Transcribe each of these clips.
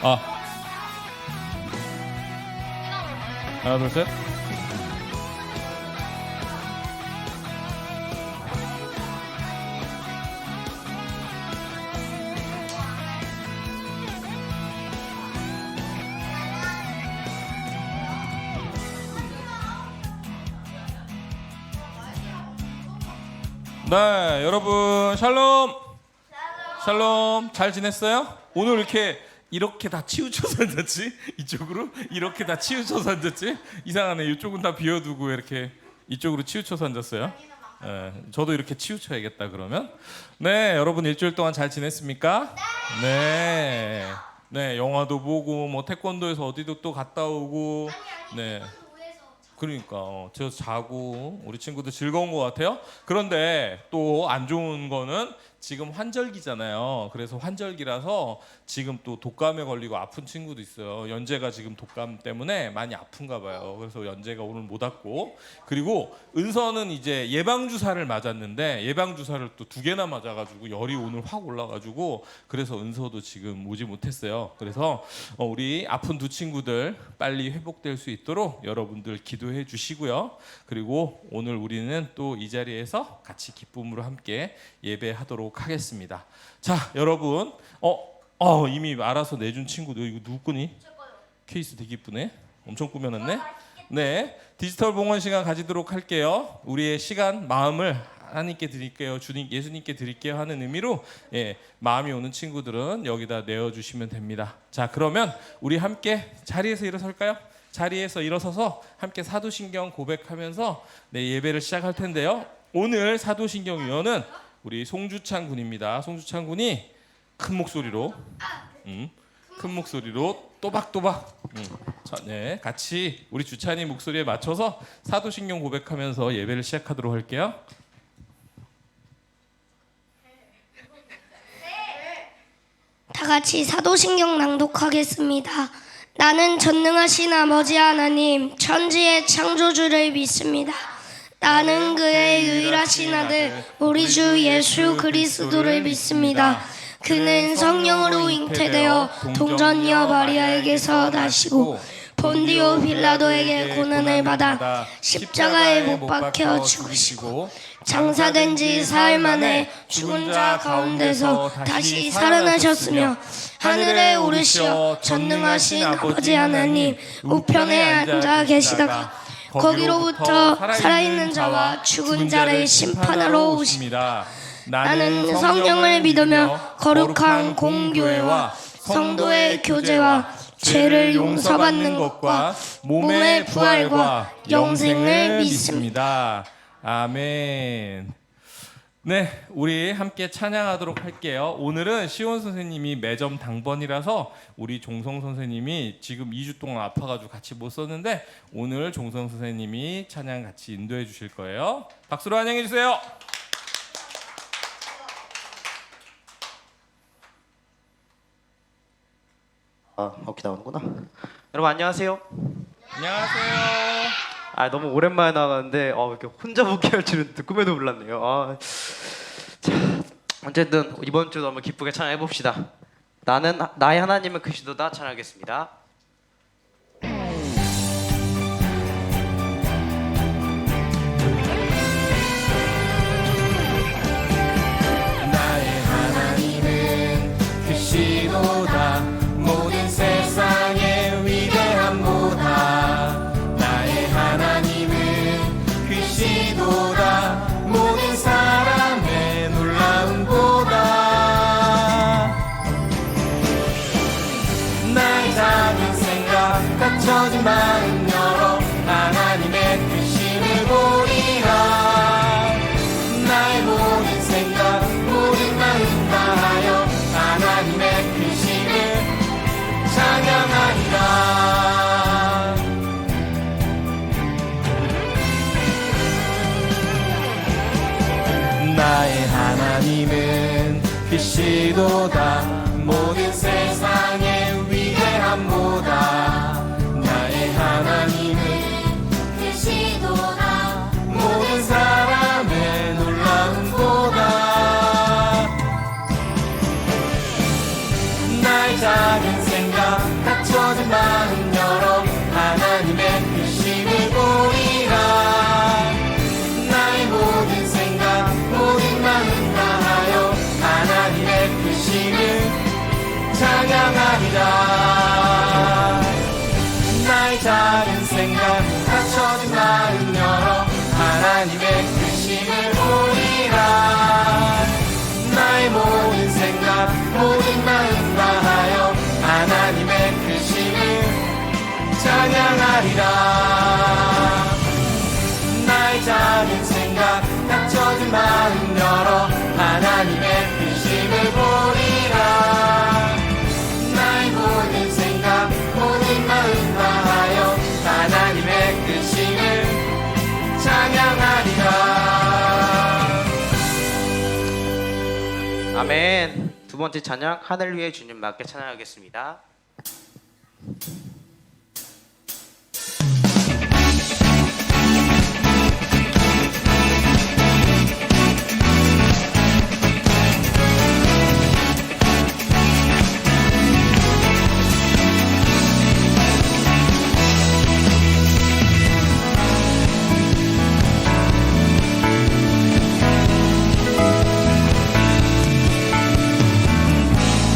아, 하나, 둘, 셋. 네, 여러분 샬롬. 샬롬. 잘 지냈어요? 오늘 이렇게 다 치우쳐서 앉았지? 이쪽으로 이렇게 다 치우쳐서 앉았지? 이상하네. 이쪽은 다 비워두고 이렇게 이쪽으로 치우쳐서 앉았어요. 저도 이렇게 치우쳐야겠다 그러면. 네, 여러분 일주일 동안 잘 지냈습니까? 네. 네, 영화도 보고 뭐 태권도에서 어디도 또 갔다 오고. 네. 그러니까 저 자고 우리 친구들 즐거운 것 같아요. 그런데 또 안 좋은 거는 지금 환절기잖아요. 그래서 환절기라서 지금 또 독감에 걸리고 아픈 친구도 있어요. 연재가 지금 독감 때문에 많이 아픈가 봐요. 그래서 연재가 오늘 못 왔고, 그리고 은서는 이제 예방주사를 맞았는데 예방주사를 또 2개나 맞아가지고 열이 오늘 확 올라가지고 그래서 은서도 지금 오지 못했어요. 그래서 우리 아픈 두 친구들 빨리 회복될 수 있도록 여러분들 기도해 주시고요. 그리고 오늘 우리는 또 이 자리에서 같이 기쁨으로 함께 예배하도록 하겠습니다. 자, 여러분, 이미 알아서 내준 친구들 이거 누구 거니? 케이스 되게 이쁘네. 엄청 꾸며놨네. 네, 디지털 봉헌 시간 가지도록 할게요. 우리의 시간, 마음을 하나님께 드릴게요. 예수님께 드릴게요 하는 의미로 마음이 오는 친구들은 여기다 내어주시면 됩니다. 자, 그러면 우리 함께 자리에서 일어설까요? 자리에서 일어서서 함께 사도신경 고백하면서 예배를 시작할 텐데요. 오늘 사도신경 위원은 우리 송주찬 군입니다. 송주찬 군이 큰 목소리로 또박또박 같이 우리 주찬이 목소리에 맞춰서 사도신경 고백하면서 예배를 시작하도록 할게요. 다 같이 사도신경 낭독하겠습니다. 나는 전능하신 아버지 하나님 천지의 창조주를 믿습니다. 나는 그의 유일하신 아들 우리 주 예수 그리스도를 믿습니다. 그는 성령으로 잉태되어 동정녀 마리아에게서 나시고 본디오 빌라도에게 고난을 받아 십자가에 못 박혀 죽으시고 장사된 지 사흘 만에 죽은 자 가운데서 다시 살아나셨으며 하늘에 오르시어 전능하신 아버지 하나님 우편에 앉아 계시다가 거기로부터 살아있는 자와 죽은 자를 심판하러 오십니다. 나는 성령을 믿으며 거룩한 공교회와 성도의 교제와 죄를 용서받는 것과 몸의 부활과 영생을 믿습니다. 아멘. 네, 우리 함께 찬양하도록 할게요. 오늘은 시온 선생님이 매점 당번이라서 우리 종성 선생님이 지금 2주 동안 아파가지고 같이 못 썼는데 오늘 종성 선생님이 찬양 같이 인도해 주실 거예요. 박수로 환영해 주세요. 오케이, 나오는구나. 여러분 안녕하세요. 안녕하세요. 너무 오랜만에 나가는데 이렇게 혼자 보기할 줄은 꿈에도 몰랐네요. 자, 어쨌든 이번 주도 한번 기쁘게 찬양해 봅시다. 나는 나의 하나님은 그리스도다 찬양하겠습니다. 나의 하나님은 그리스도다 모든 세상의 위대함보다 나의 하나님은 그리스도다 모든 사람의 놀라움보다 나의 작은 생각 갇혀진 마음 열어 하나님의 크심을 보리라. 나의 모든 생각 모든 마음 다하여 하나님의 크심을 찬양하리라. 나의 하나님은 그리스도다 모든 세상의 위대함보다 나의 하나님은 그리스도다 모든 사람의 놀라움보다 나의 작은 생각 하나님의 크심을 보리라. 나의 모든 생각 모든 마음 다하여 하나님의 크심을 찬양하리라. 나의 작은 생각 닥쳐진 마음 열어 하나님의 크심을 보리라. 나의 모든 생각 모든 마음 다하여 하나님의 크심을 찬양하리라. 아멘. 두 번째 찬양 하늘 위에 주님밖에 찬양하겠습니다.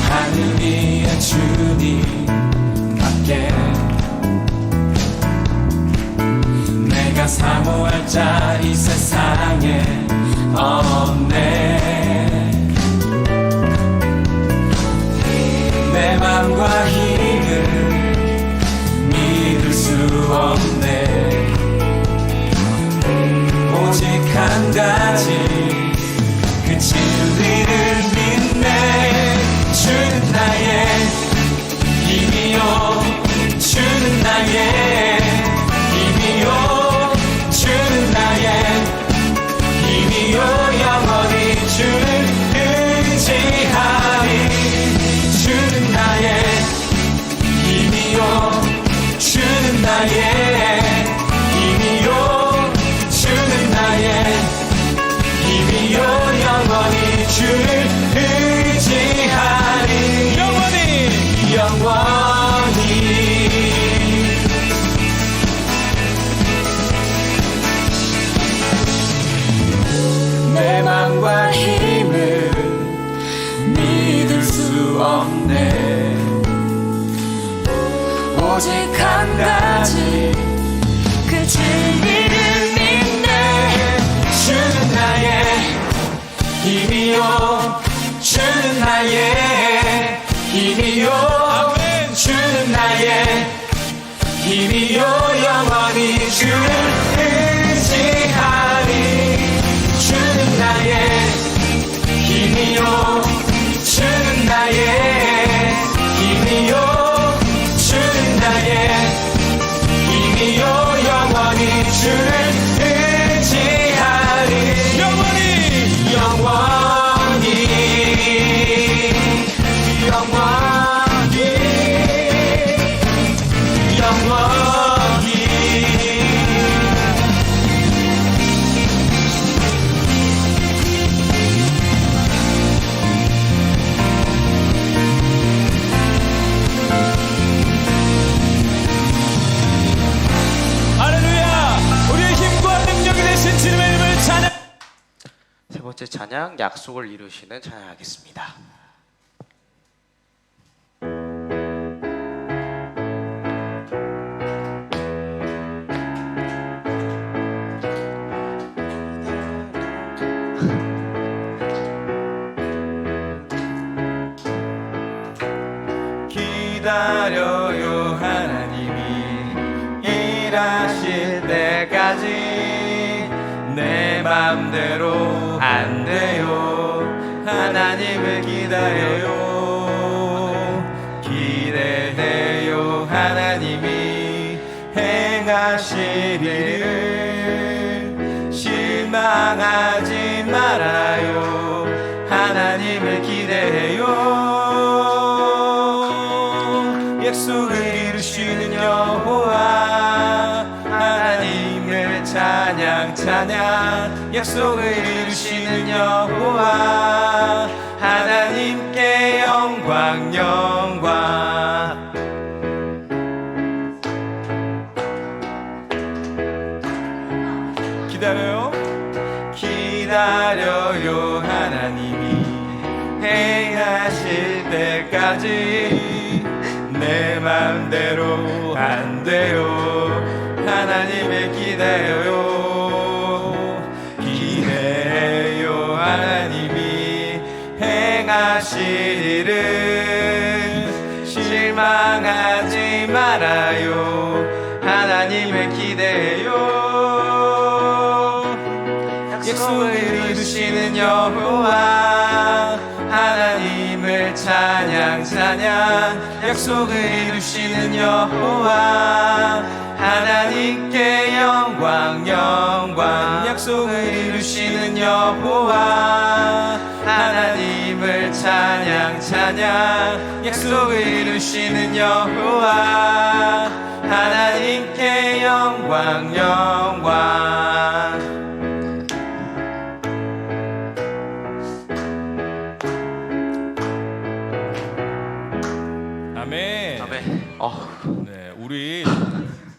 하늘 위에 주님밖에 내가 사모할 자 이 세상에 없네. 내 맘과 힘을 믿을 수 없네. 오직 한 가지 그 진리를 믿네. 주는 나의 힘이요 주는 나의 힘이요 주는 나의 힘이요 영원히 주를 의지하리. 주는 나의 힘이요 주는 나의 힘이요 주는 나의 힘이요 영원히 주를 의지하리. 영원히 내 맘과 힘을 믿을 수 없네. 오직 한 가지 그 진리를 믿네. 주는 나의 힘이요 주는 나의 힘이요 주는 나의 힘이요 영원히 주를 의지하리. 주는 나의 힘이요 주는 나의 힘이요 주는 나의 힘이요 영원히 주를 의지하리. 영원히 영원히 영원히 할렐루야. 우리의 힘과 능력이 되신 주님의 이름을 찬양. 세 번째 찬양 약속을 이루시는 찬양하겠습니다. 기다려요 하나님이 일하실 때까지. 내 맘대로 안 돼요. 하나님을 기다려요. 기대해요 하나님이 행하실 일을. 실망하지 말아요. 하나님을 기대해요. 약속을 이루시는 여호와 하나님을 찬양 찬양. 약속을 이루시는 여호와 하나님께 영광 영광. 기다려요 기다려요 하나님이 행하실 때까지. 내 맘대로 안 돼요. 하나님을 기다려요. 일을 실망하지 말아요. 하나님을 기대해요. 약속을 이루시는 여호와 하나님을 찬양 찬양. 약속을 이루시는 여호와 하나님께 영광 영광. 약속을 이루시는 여호와 하나님을 찬양 찬양. 약속을 이루시는 여호와 하나님께 영광 영광. 아멘. 아멘. 네, 우리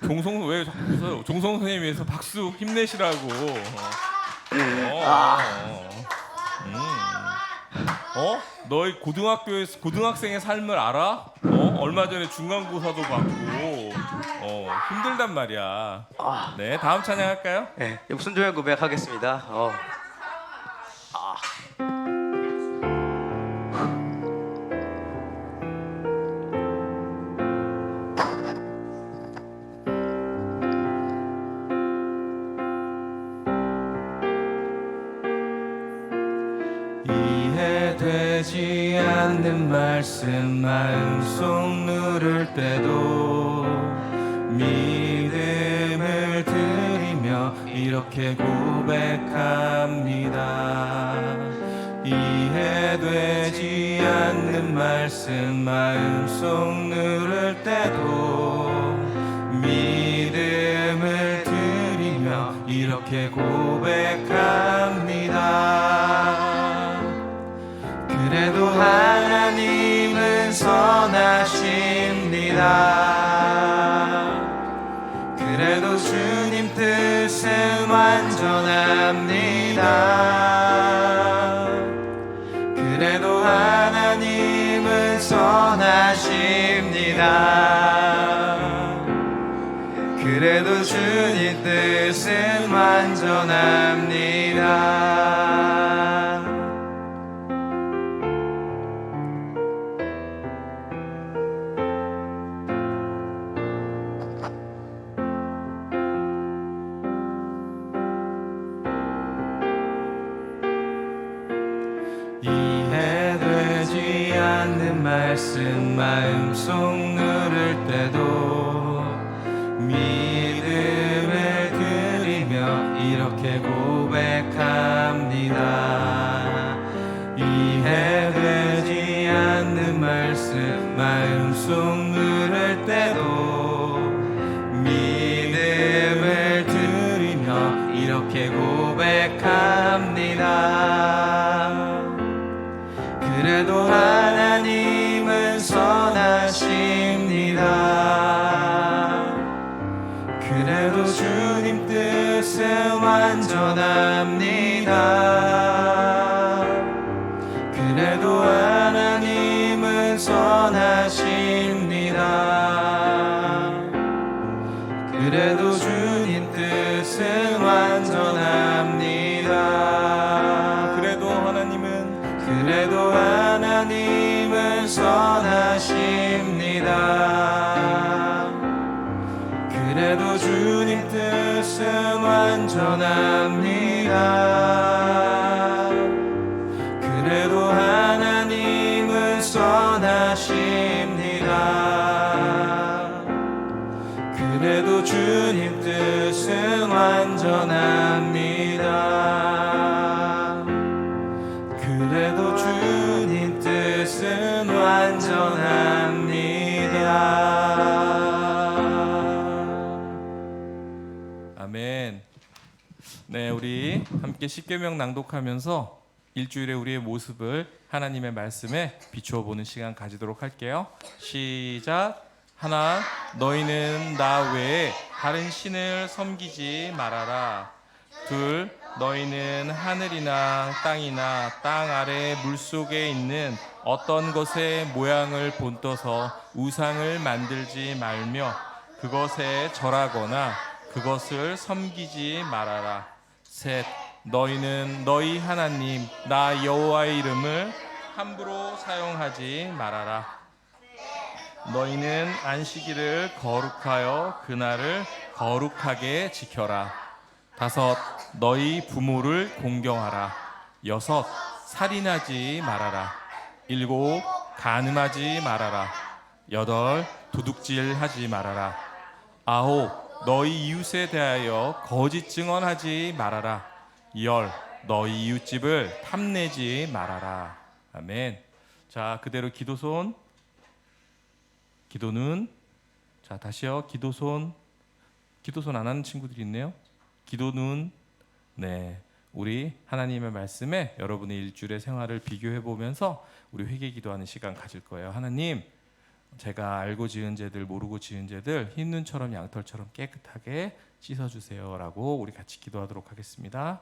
종성 왜 자꾸 웃어요? 종성 선생님 위해서 박수 힘내시라고. 너희 고등학교에서 고등학생의 삶을 알아? 얼마 전에 중간고사도 받고 힘들단 말이야. 네, 다음 찬양할까요? 네, 순종의 고백하겠습니다. 이해되지 않는 말씀 마음속 누를 때도 믿음을 드리며 이렇게 고백합니다. 이해되지 않는 말씀 마음속 누를 때도 믿음을 드리며 이렇게 고백합니다. 그래도 하나님은 선하십니다. 그래도 주님 뜻은 완전합니다. 그래도 하나님은 선하십니다. 그래도 주님 뜻은 완전합니다. 이해되지 않는 말씀 마음속 누를 때도 믿음을 드리며 이렇게 고백합니다. 이해되지 않는 말씀 마음속 누를 때도 믿음을 드리며 이렇게 고백합니다. 그래도 하나님은 선하십니다. 그래도 주님 뜻은 완전합니다. 그래도 하나님은 선하십니다. 그래도 주님 뜻은 완전합니다. 그래도 하나님은 선하십니다. 그래도 주님 뜻은 완전합니다. 그래도 하나님은 선하십니다. 그래도 주님 뜻은 완전합니다. 그래도 주님 뜻은 완전합니다. 아멘. 네, 우리 함께 십계명 낭독하면서 일주일에 우리의 모습을 하나님의 말씀에 비추어 보는 시간 가지도록 할게요. 시작. 하나, 너희는 나 외에 다른 신을 섬기지 말아라. 둘, 너희는 하늘이나 땅이나 땅 아래 물속에 있는 어떤 것의 모양을 본떠서 우상을 만들지 말며 그것에 절하거나 그것을 섬기지 말아라. 셋, 너희는 너희 하나님 나 여호와의 이름을 함부로 사용하지 말아라. 너희는 안식일을 거룩하여 그날을 거룩하게 지켜라. 5. 너희 부모를 공경하라. 6. 살인하지 말아라. 7. 간음하지 말아라. 8. 도둑질하지 말아라. 9. 너희 이웃에 대하여 거짓 증언하지 말아라. 10. 너희 이웃집을 탐내지 말아라. 아멘. 자, 그대로 기도손. 기도는 자, 다시요. 기도손. 기도손 안 하는 친구들이 있네요. 기도는 네. 우리 하나님의 말씀에 여러분의 일주일의 생활을 비교해 보면서 우리 회개 기도하는 시간 가질 거예요. 하나님, 제가 알고 지은 죄들, 모르고 지은 죄들 흰눈처럼 양털처럼 깨끗하게 씻어 주세요라고 우리 같이 기도하도록 하겠습니다.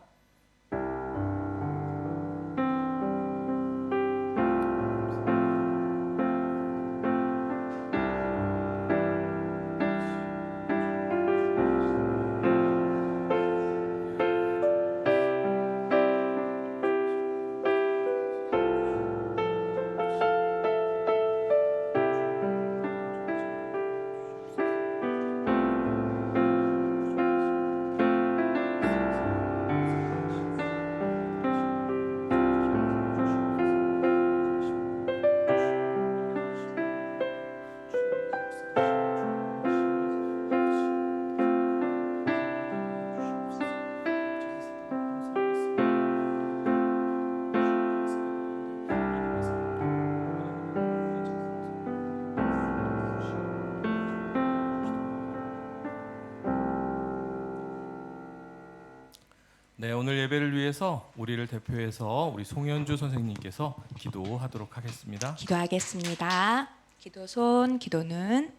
네, 오늘 예배를 위해서 우리를 대표해서 우리 송현주 선생님께서 기도하도록 하겠습니다. 기도하겠습니다. 기도손 기도는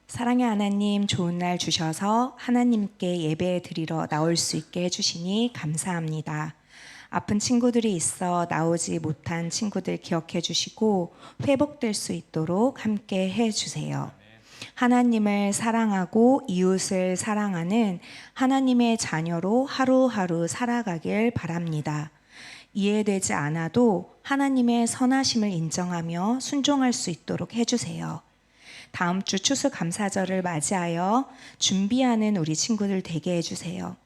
사랑의 하나님 좋은 날 주셔서 하나님께 예배 드리러 나올 수 있게 해주시니 감사합니다. 아픈 친구들이 있어 나오지 못한 친구들 기억해 주시고 회복될 수 있도록 함께 해주세요. 하나님을 사랑하고 이웃을 사랑하는 하나님의 자녀로 하루하루 살아가길 바랍니다. 이해되지 않아도 하나님의 선하심을 인정하며 순종할 수 있도록 해주세요. 다음 주 추수감사절을 맞이하여 준비하는 우리 친구들 되게 해주세요.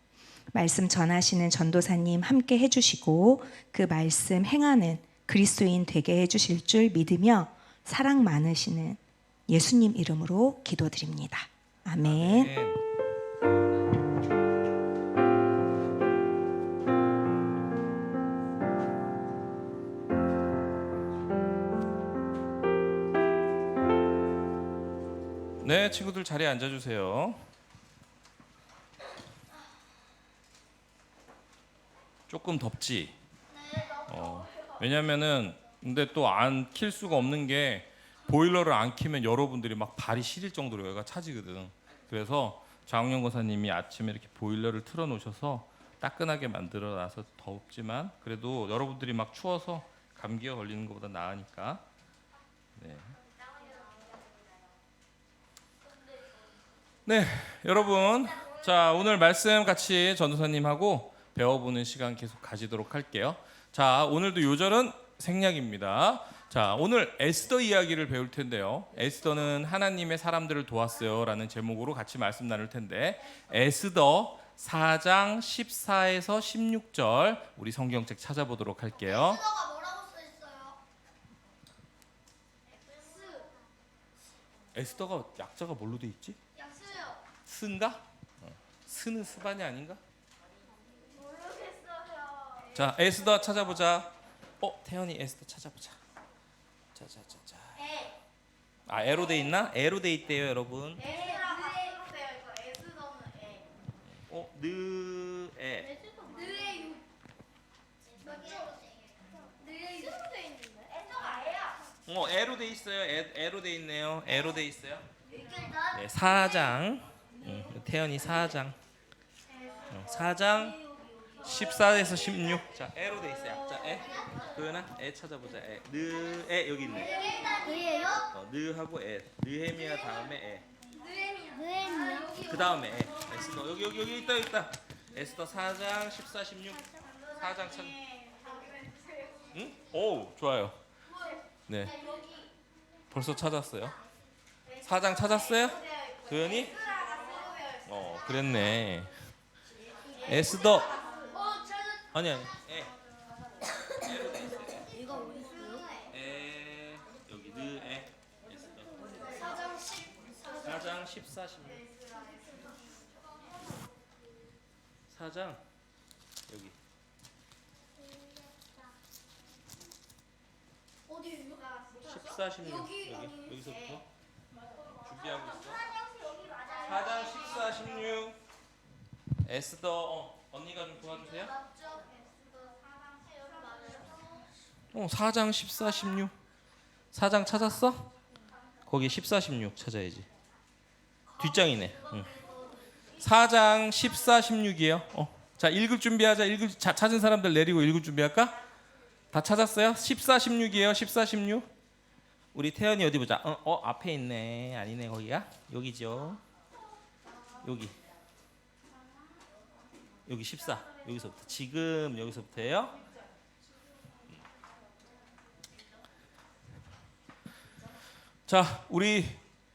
말씀 전하시는 전도사님 함께 해주시고 그 말씀 행하는 그리스도인 되게 해주실 줄 믿으며 사랑 많으시는 예수님 이름으로 기도드립니다. 아멘. 네, 친구들 자리에 앉아주세요. 조금 덥지? 왜냐면은 근데 또 안 킬 수가 없는 게 보일러를 안 켜면 여러분들이 막 발이 시릴 정도로 여기가 차지거든. 그래서 장영영 권사님이 아침에 이렇게 보일러를 틀어 놓으셔서 따끈하게 만들어 놔서 덥지만 그래도 여러분들이 막 추워서 감기에 걸리는 것보다 나으니까. 네. 네, 여러분. 자, 오늘 말씀 같이 전도사님하고 배워보는 시간 계속 가지도록 할게요. 자, 오늘도 요절은 생략입니다. 자, 오늘 에스더 이야기를 배울 텐데요. 에스더는 하나님의 사람들을 도왔어요 라는 제목으로 같이 말씀 나눌 텐데 에스더 4장 14에서 16절 우리 성경책 찾아보도록 할게요. 에스더가 뭐라고 써 있어요? 에스더가 약자가 뭘로 돼 있지? 약수요. 스인가? 스는 스반이 아닌가? 모르겠어요. 자, 에스더 찾아보자. 태연이 에스더 찾아보자. 자자자자. 아, 에로 돼 있나? 에로 돼 있대요, 여러분. 에스라고 써있어요. 이거 에스더는 에. 느에. 느의 육. 몇쪽으로 느의 육으로 돼 있는데? 에스더가 에야. 에로 돼 있어요. 에로 돼 있네요. 에로 돼 있어요. 일단 네, 4장. 태연이 4장. 4장 14에서 16. 자, 에로 돼 있어요. 약자 에. 도연아, 에 찾아보자. 에. 느에 여기 있네. 느예요? 느하고 에. 느헤미야 다음에 에. 느예요. 그 다음에 에. 에스더 여기 있다. 에스더 4장 14, 16. 4장 천. 응? 오, 좋아요. 네. 벌써 찾았어요. 4장 찾았어요? 도현이? 그랬네. 에스더. 아니. 이거 어디 있어요? 에 여기 에 에스더. 4장 14, 16. 4장 여기. 어디 14, 16 여기서부터 준비하고 있어. 4장 14, 16 에스더 언니가 좀 도와주세요. 4장 14, 16 4장 찾았어? 거기 14, 16 찾아야지. 뒷장이네. 4장 14, 16이에요. 자 읽을 준비하자. 찾은 사람들 내리고 읽을 준비할까? 다 찾았어요? 14, 16이에요. 14, 16. 우리 태연이 어디 보자. 앞에 있네. 아니네 거기가. 여기죠. 여기 14. 여기서부터. 지금 여기서부터예요. 자, 우리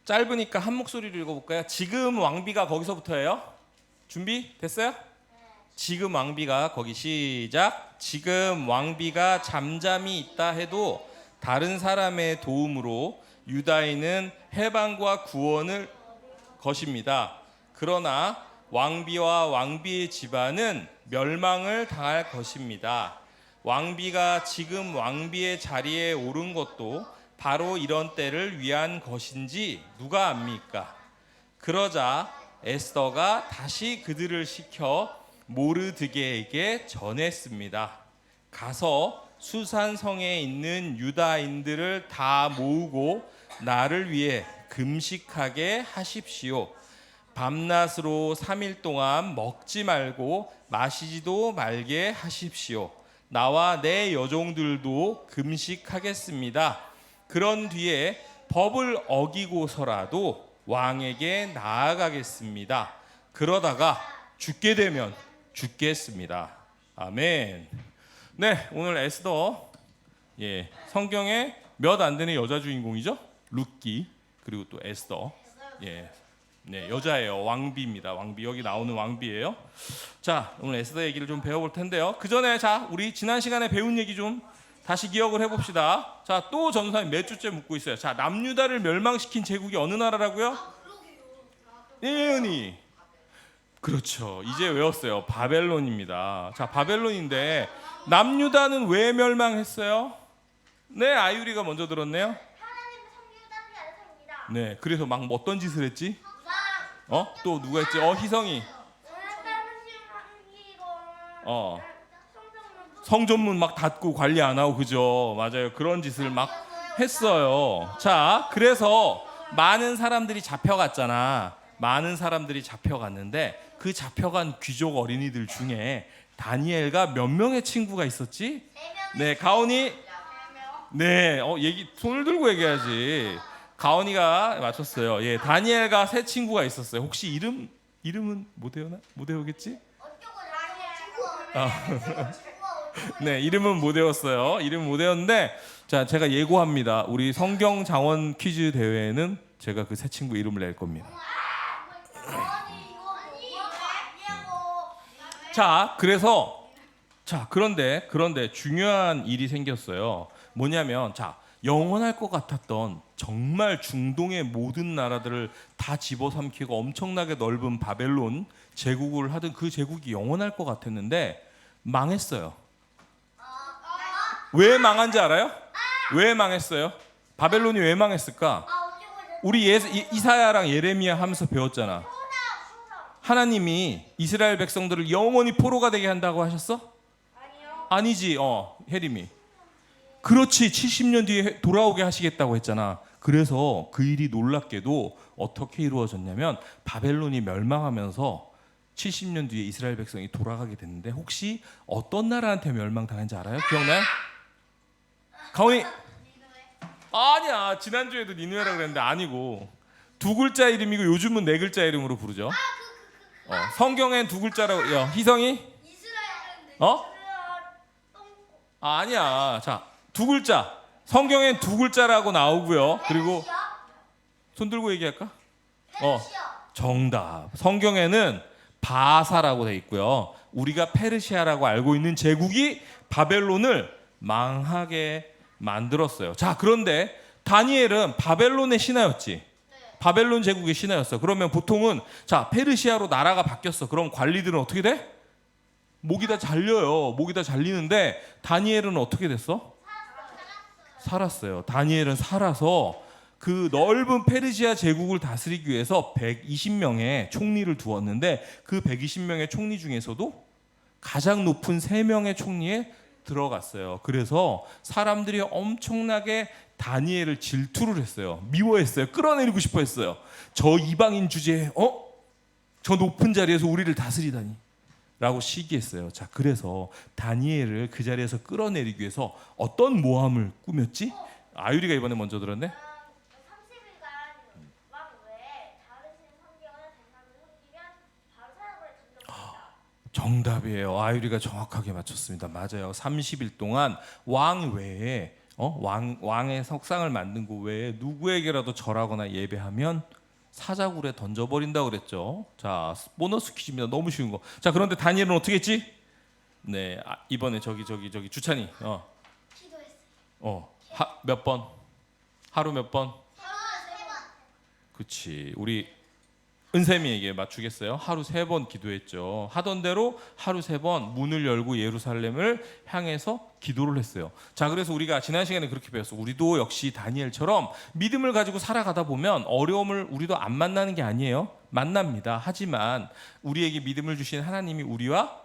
짧으니까 한 목소리로 읽어볼까요? 지금 왕비가 거기서부터예요. 준비 됐어요? 지금 왕비가 거기 시작. 지금 왕비가 잠잠히 있다 해도 다른 사람의 도움으로 유다인은 해방과 구원을 것입니다. 그러나 왕비와 왕비의 집안은 멸망을 당할 것입니다. 왕비가 지금 왕비의 자리에 오른 것도 바로 이런 때를 위한 것인지 누가 압니까? 그러자 에스더가 다시 그들을 시켜 모르드게에게 전했습니다. 가서 수산성에 있는 유다인들을 다 모으고 나를 위해 금식하게 하십시오. 밤낮으로 3일 동안 먹지 말고 마시지도 말게 하십시오. 나와 내 여종들도 금식하겠습니다. 그런 뒤에 법을 어기고서라도 왕에게 나아가겠습니다. 그러다가 죽게 되면 죽겠습니다. 아멘. 네, 오늘 에스더 성경에 몇 안 되는 여자 주인공이죠? 룻기 그리고 또 에스더. 네, 여자예요. 왕비입니다. 왕비. 여기 나오는 왕비예요. 자, 오늘 에스더 얘기를 좀 배워볼 텐데요. 그 전에 자, 우리 지난 시간에 배운 얘기 좀 다시 기억을 해봅시다. 자, 또 전사님 몇 주째 묻고 있어요. 자, 남유다를 멸망시킨 제국이 어느 나라라고요? 예은이. 그렇죠. 이제 외웠어요. 바벨론입니다. 자, 바벨론인데 남유다는 왜 멸망했어요? 네, 아유리가 먼저 들었네요. 하나님은 섬기다는 게 아닙니다. 네, 그래서 막 어떤 짓을 했지? 또 누가 했지? 희성이. 성전문 막 닫고 관리 안 하고 그죠? 맞아요. 그런 짓을 막 했어요. 자, 그래서 많은 사람들이 잡혀갔잖아. 많은 사람들이 잡혀갔는데 그 잡혀간 귀족 어린이들 중에 다니엘과 몇 명의 친구가 있었지? 네, 가온이. 네, 얘기 손을 들고 얘기해야지. 가온이가 맞췄어요. 예, 다니엘과 세 친구가 있었어요. 혹시 이름은 못 외우겠지? 네, 이름은 못 외웠어요. 이름 못 외웠는데 자, 제가 예고합니다. 우리 성경 장원 퀴즈 대회에는 제가 그 세 친구 이름을 낼 겁니다. 자, 그런데 중요한 일이 생겼어요. 뭐냐면 영원할 것 같았던 정말 중동의 모든 나라들을 다 집어삼키고 엄청나게 넓은 바벨론 제국을 하던 그 제국이 영원할 것 같았는데 망했어요. 왜 망한지 알아요? 왜 망했어요? 바벨론이 왜 망했을까? 우리 이사야랑 예레미야 하면서 배웠잖아. 하나님이 이스라엘 백성들을 영원히 포로가 되게 한다고 하셨어? 아니지. 혜림이. 그렇지. 70년 뒤에 돌아오게 하시겠다고 했잖아. 그래서 그 일이 놀랍게도 어떻게 이루어졌냐면 바벨론이 멸망하면서 70년 뒤에 이스라엘 백성이 돌아가게 됐는데 혹시 어떤 나라한테 멸망당한지 알아요? 기억나요? 가온이. 아니야. 지난주에도 니누에라 그랬는데 아니고 두 글자 이름이고 요즘은 네 글자 이름으로 부르죠. 성경엔 두 글자라고. 희성이? 아니야. 자, 두 글자. 성경엔 두 글자라고 나오고요. 그리고 손 들고 얘기할까? 정답. 성경에는 바사라고 돼 있고요. 우리가 페르시아라고 알고 있는 제국이 바벨론을 망하게 만들었어요. 자, 그런데 다니엘은 바벨론의 신하였지. 바벨론 제국의 신하였어. 그러면 보통은 자, 페르시아로 나라가 바뀌었어. 그럼 관리들은 어떻게 돼? 목이 다 잘려요. 목이 다 잘리는데 다니엘은 어떻게 됐어? 살았어요. 다니엘은 살아서 그 넓은 페르시아 제국을 다스리기 위해서 120명의 총리를 두었는데 그 120명의 총리 중에서도 가장 높은 3명의 총리에 들어갔어요. 그래서 사람들이 엄청나게 다니엘을 질투를 했어요. 미워했어요. 끌어내리고 싶어 했어요. 저 이방인 주제에 저 높은 자리에서 우리를 다스리다니 라고 시기했어요. 자, 그래서 다니엘을 그 자리에서 끌어내리기 위해서 어떤 모함을 꾸몄지? 아유리가 이번에 먼저 들었네. 30일간 왕 외에 다르신 성경을 대상을 섬기면 바로 사형을 던져버린다. 정답이에요. 아유리가 정확하게 맞췄습니다. 맞아요. 30일 동안 왕 외에 왕의 석상을 만든 곳 외에 누구에게라도 절하거나 예배하면 사자굴에 던져버린다고 그랬죠. 자, 보너스 퀴즈입니다. 너무 쉬운 거. 자, 그런데 다니엘은 어떻게 했지? 네, 이번에 저기 주찬이 기도했어요. 몇 번? 하루 몇 번? 하루 3번. 그치. 우리 은샘이에게 맞추겠어요? 하루 3번 기도했죠. 하던 대로 하루 3번 문을 열고 예루살렘을 향해서 기도를 했어요. 자, 그래서 우리가 지난 시간에 그렇게 배웠어. 우리도 역시 다니엘처럼 믿음을 가지고 살아가다 보면 어려움을 우리도 안 만나는 게 아니에요. 만납니다. 하지만 우리에게 믿음을 주신 하나님이 우리와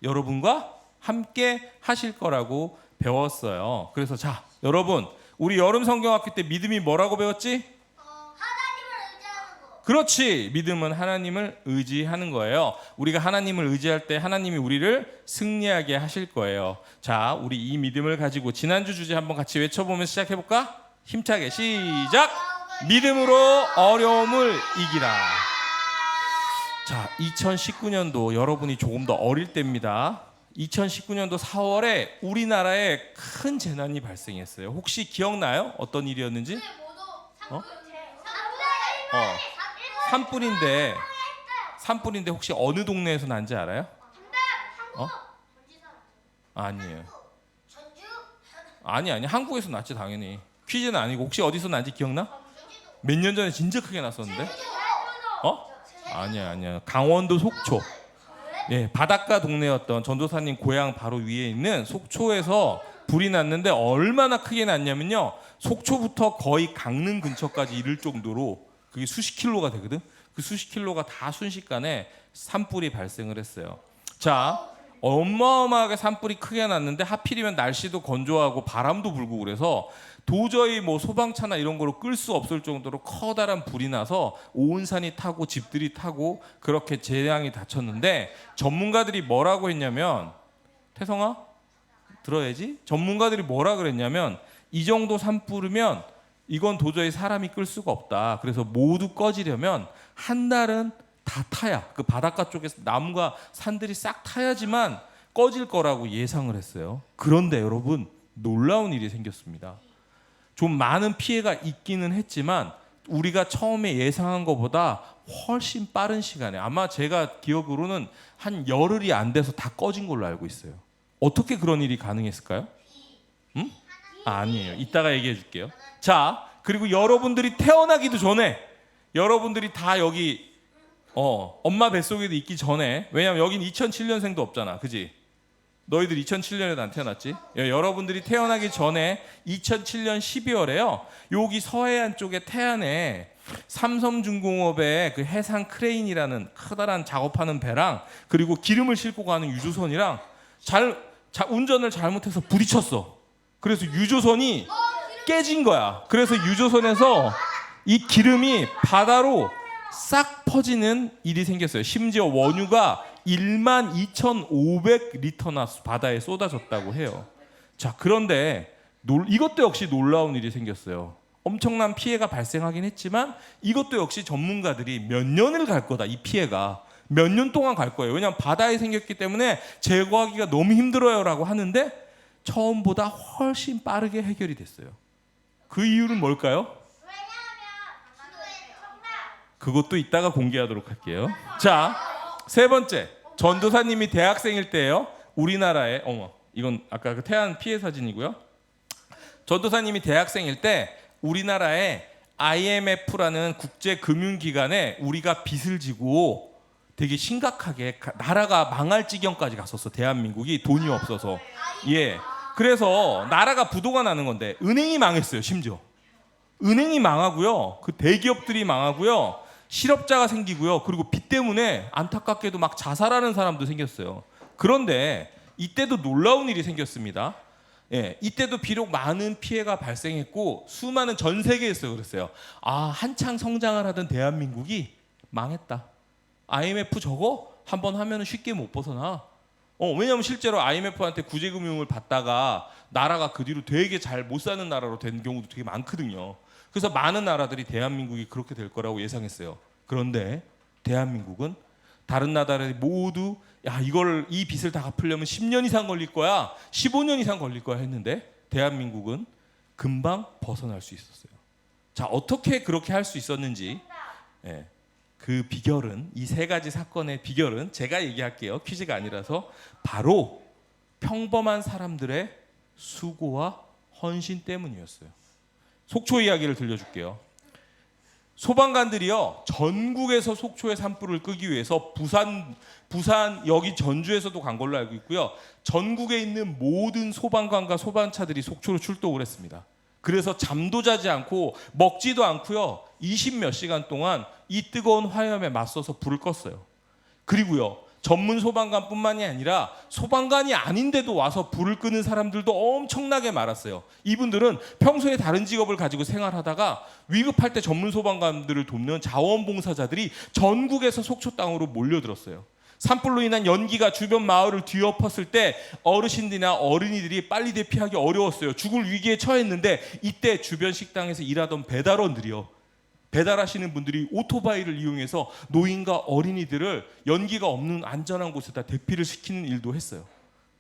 여러분과 함께 하실 거라고 배웠어요. 그래서 자, 여러분, 우리 여름 성경학교 때 믿음이 뭐라고 배웠지? 하나님을 의지하는 거. 그렇지. 믿음은 하나님을 의지하는 거예요. 우리가 하나님을 의지할 때 하나님이 우리를 승리하게 하실 거예요. 자, 우리 이 믿음을 가지고 지난주 주제 한번 같이 외쳐보면서 시작해볼까? 힘차게 시작! 믿음으로 어려움을 이기라. 자, 2019년도 여러분이 조금 더 어릴 때입니다. 2019년도 4월에 우리나라에 큰 재난이 발생했어요. 혹시 기억나요? 어떤 일이었는지? 모두 산불인데 혹시 어느 동네에서 난지 알아요? 아니에요. 아니 한국에서 났지 당연히. 퀴즈는 아니고 혹시 어디서 난지 기억나? 몇 년 전에 진짜 크게 났었는데? 아니야. 강원도 속초. 예, 바닷가 동네였던 전도사님 고향 바로 위에 있는 속초에서 불이 났는데 얼마나 크게 났냐면요. 속초부터 거의 강릉 근처까지 이를 정도로 그게 수십 킬로가 되거든. 그 수십 킬로가 다 순식간에 산불이 발생을 했어요. 자, 어마어마하게 산불이 크게 났는데 하필이면 날씨도 건조하고 바람도 불고 그래서 도저히 뭐 소방차나 이런 거로 끌 수 없을 정도로 커다란 불이 나서 온 산이 타고 집들이 타고 그렇게 재앙이 닥쳤는데 전문가들이 뭐라고 했냐면 태성아 들어야지. 전문가들이 뭐라 그랬냐면 이 정도 산불이면 이건 도저히 사람이 끌 수가 없다. 그래서 모두 꺼지려면 한 달은 다 타야 그 바닷가 쪽에서 나무가 산들이 싹 타야지만 꺼질 거라고 예상을 했어요. 그런데 여러분 놀라운 일이 생겼습니다. 좀 많은 피해가 있기는 했지만 우리가 처음에 예상한 것보다 훨씬 빠른 시간에 아마 제가 기억으로는 한 열흘이 안 돼서 다 꺼진 걸로 알고 있어요. 어떻게 그런 일이 가능했을까요? 아니에요. 이따가 얘기해 줄게요. 자, 그리고 여러분들이 태어나기도 전에 여러분들이 다 여기 엄마 뱃속에도 있기 전에 왜냐면 여긴 2007년생도 없잖아. 그지? 너희들 2007년에도 안 태어났지? 여러분들이 태어나기 전에 2007년 12월에요. 여기 서해안 쪽에 태안에 삼성중공업의 그 해상 크레인이라는 커다란 작업하는 배랑 그리고 기름을 싣고 가는 유조선이랑 운전을 잘못해서 부딪혔어. 그래서 유조선이 깨진 거야. 그래서 유조선에서 이 기름이 바다로 싹 퍼지는 일이 생겼어요. 심지어 원유가 12,500리터나 바다에 쏟아졌다고 해요. 자, 그런데 이것도 역시 놀라운 일이 생겼어요. 엄청난 피해가 발생하긴 했지만 이것도 역시 전문가들이 몇 년을 갈 거다. 이 피해가 몇 년 동안 갈 거예요. 왜냐하면 바다에 생겼기 때문에 제거하기가 너무 힘들어요라고 하는데 처음보다 훨씬 빠르게 해결이 됐어요. 그 이유는 뭘까요? 그것도 이따가 공개하도록 할게요. 자, 세 번째. 전도사님이 대학생일 때요. 우리나라에 이건 아까 그 태안 피해 사진이고요. 전도사님이 대학생일 때 우리나라에 IMF라는 국제금융기관에 우리가 빚을 지고 되게 심각하게 나라가 망할 지경까지 갔었어. 대한민국이 돈이 없어서. 예. 그래서 나라가 부도가 나는 건데 은행이 망했어요. 심지어. 은행이 망하고요. 그 대기업들이 망하고요. 실업자가 생기고요. 그리고 빚 때문에 안타깝게도 막 자살하는 사람도 생겼어요. 그런데 이때도 놀라운 일이 생겼습니다. 예, 이때도 비록 많은 피해가 발생했고 수많은 전 세계에서 그랬어요. 한창 성장을 하던 대한민국이 망했다. IMF 저거 한번 하면 쉽게 못 벗어나. 왜냐하면 실제로 IMF한테 구제금융을 받다가 나라가 그 뒤로 되게 잘 못 사는 나라로 된 경우도 되게 많거든요. 그래서 많은 나라들이 대한민국이 그렇게 될 거라고 예상했어요. 그런데 대한민국은 다른 나라들이 모두 이 빚을 다 갚으려면 10년 이상 걸릴 거야, 15년 이상 걸릴 거야 했는데 대한민국은 금방 벗어날 수 있었어요. 자, 어떻게 그렇게 할 수 있었는지, 그 비결은, 이 세 가지 사건의 비결은 제가 얘기할게요. 퀴즈가 아니라서. 바로 평범한 사람들의 수고와 헌신 때문이었어요. 속초 이야기를 들려줄게요. 소방관들이요, 전국에서 속초의 산불을 끄기 위해서 부산 여기 전주에서도 간 걸로 알고 있고요. 전국에 있는 모든 소방관과 소방차들이 속초로 출동을 했습니다. 그래서 잠도 자지 않고 먹지도 않고요. 20몇 시간 동안 이 뜨거운 화염에 맞서서 불을 껐어요. 그리고요, 전문 소방관뿐만이 아니라 소방관이 아닌데도 와서 불을 끄는 사람들도 엄청나게 많았어요. 이분들은 평소에 다른 직업을 가지고 생활하다가 위급할 때 전문 소방관들을 돕는 자원봉사자들이 전국에서 속초 땅으로 몰려들었어요. 산불로 인한 연기가 주변 마을을 뒤엎었을 때 어르신들이나 어린이들이 빨리 대피하기 어려웠어요. 죽을 위기에 처했는데 이때 주변 식당에서 일하던 배달원들이요, 배달하시는 분들이 오토바이를 이용해서 노인과 어린이들을 연기가 없는 안전한 곳에다 대피를 시키는 일도 했어요.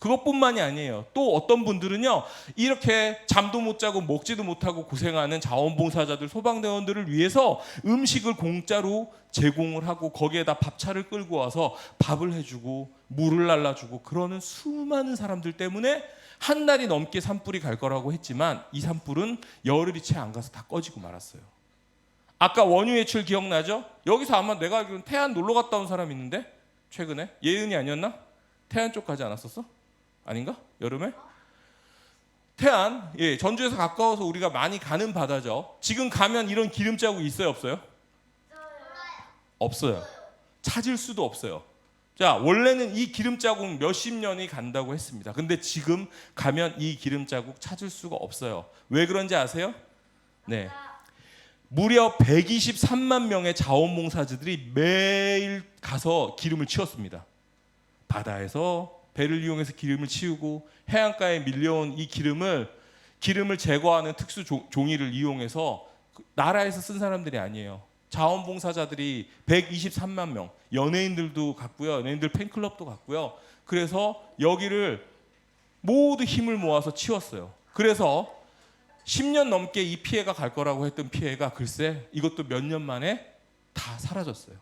그것뿐만이 아니에요. 또 어떤 분들은요, 이렇게 잠도 못 자고 먹지도 못하고 고생하는 자원봉사자들, 소방대원들을 위해서 음식을 공짜로 제공을 하고 거기에다 밥차를 끌고 와서 밥을 해주고 물을 날라주고 그러는 수많은 사람들 때문에 한 달이 넘게 산불이 갈 거라고 했지만 이 산불은 열흘이 채 안 가서 다 꺼지고 말았어요. 아까 원유외출 기억나죠? 여기서 아마 내가 알기로는 태안 놀러 갔다 온 사람 있는데, 최근에 예은이 아니었나? 태안 쪽 가지 않았었어? 아닌가? 여름에? 태안, 전주에서 가까워서 우리가 많이 가는 바다죠. 지금 가면 이런 기름 자국이 있어요, 없어요? 없어요. 찾을 수도 없어요. 자, 원래는 이 기름 자국 몇십 년이 간다고 했습니다. 근데 지금 가면 이 기름 자국 찾을 수가 없어요. 왜 그런지 아세요? 네. 무려 123만 명의 자원봉사자들이 매일 가서 기름을 치웠습니다. 바다에서 배를 이용해서 기름을 치우고 해안가에 밀려온 이 기름을 제거하는 특수 종이를 이용해서 나라에서 쓴 사람들이 아니에요. 자원봉사자들이 123만 명, 연예인들도 갔고요. 연예인들 팬클럽도 갔고요. 그래서 여기를 모두 힘을 모아서 치웠어요. 그래서 10년 넘게 이 피해가 갈 거라고 했던 피해가 글쎄 이것도 몇 년 만에 다 사라졌어요.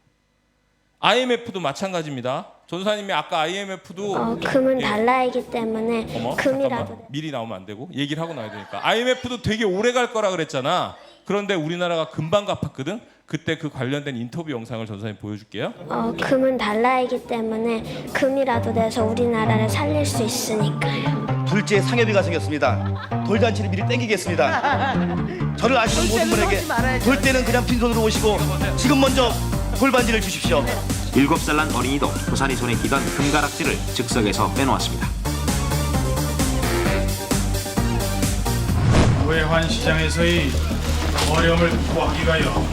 IMF도 마찬가지입니다. 전도사님이 아까 IMF도 금은 달러이기 때문에 금이라도 잠깐만, 미리 나오면 안 되고 얘기를 하고 나와야 되니까. IMF도 되게 오래 갈 거라 그랬잖아. 그런데 우리나라가 금방 갚았거든. 그때 그 관련된 인터뷰 영상을 전도사님 보여줄게요. 금은 달러이기 때문에 금이라도 내서 우리나라를 살릴 수 있으니까요. 둘째 상여비가 생겼습니다. 돌잔치를 미리 땡기겠습니다. 저를 아시는 모든 분에게 돌 때는 그냥 빈손으로 오시고 지금 먼저 돌반지를 주십시오. 7살 난 어린이도 부산이 손에 끼던 금가락지를 즉석에서 빼놓았습니다. 외환시장에서의 어려움을 극복하기 위하여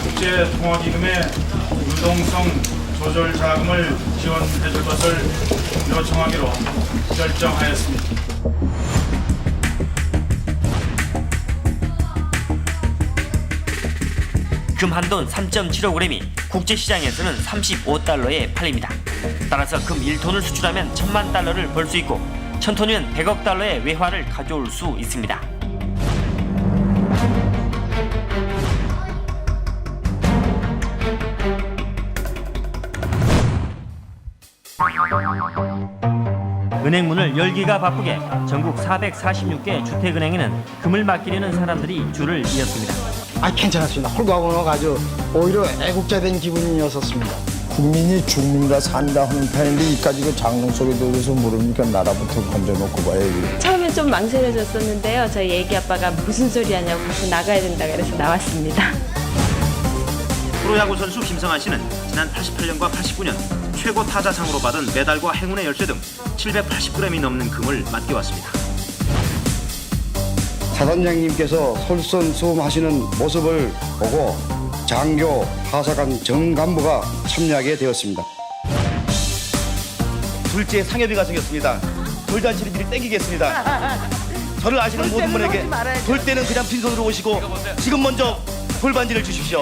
국제통화기금의 유동성 조절 자금을 지원해줄 것을 요청하기로 결정하였습니다. 금 한 돈 3.75g이 국제시장에서는 35달러에 팔립니다. 따라서 금 1톤을 수출하면 1000만 달러를 벌 수 있고 천톤이면 100억 달러의 외화를 가져올 수 있습니다. 은행 문을 열기가 바쁘게 전국 446개 주택은행에는 금을 맡기려는 사람들이 줄을 이었습니다. 괜찮았습니다. 홀가분하고 아주 오히려 애국자 된 기분이었었습니다. 국민이 죽는가 산다 하는 편인데 이까지 그 장롱 속에 들어서 물으니까 나라부터 건져놓고 봐야지. 처음에 좀 망설여졌었는데요. 저희 애기 아빠가 무슨 소리 하냐고 그래서 나가야 된다 그래서 나왔습니다. 프로야구 선수 김성환 씨는 지난 88년과 89년 최고 타자상으로 받은 메달과 행운의 열쇠 등 780g이 넘는 금을 맡겨왔습니다. 사단장님께서 솔선수범하시는 모습을 보고 장교, 하사관 전 간부가 참여하게 되었습니다. 둘째 상엽이가 생겼습니다. 돌잔치를 미리 땡기겠습니다. 저를 아시는 모든 분에게 돌 때는 그냥 빈손으로 오시고 지금 먼저 돌반지를 주십시오.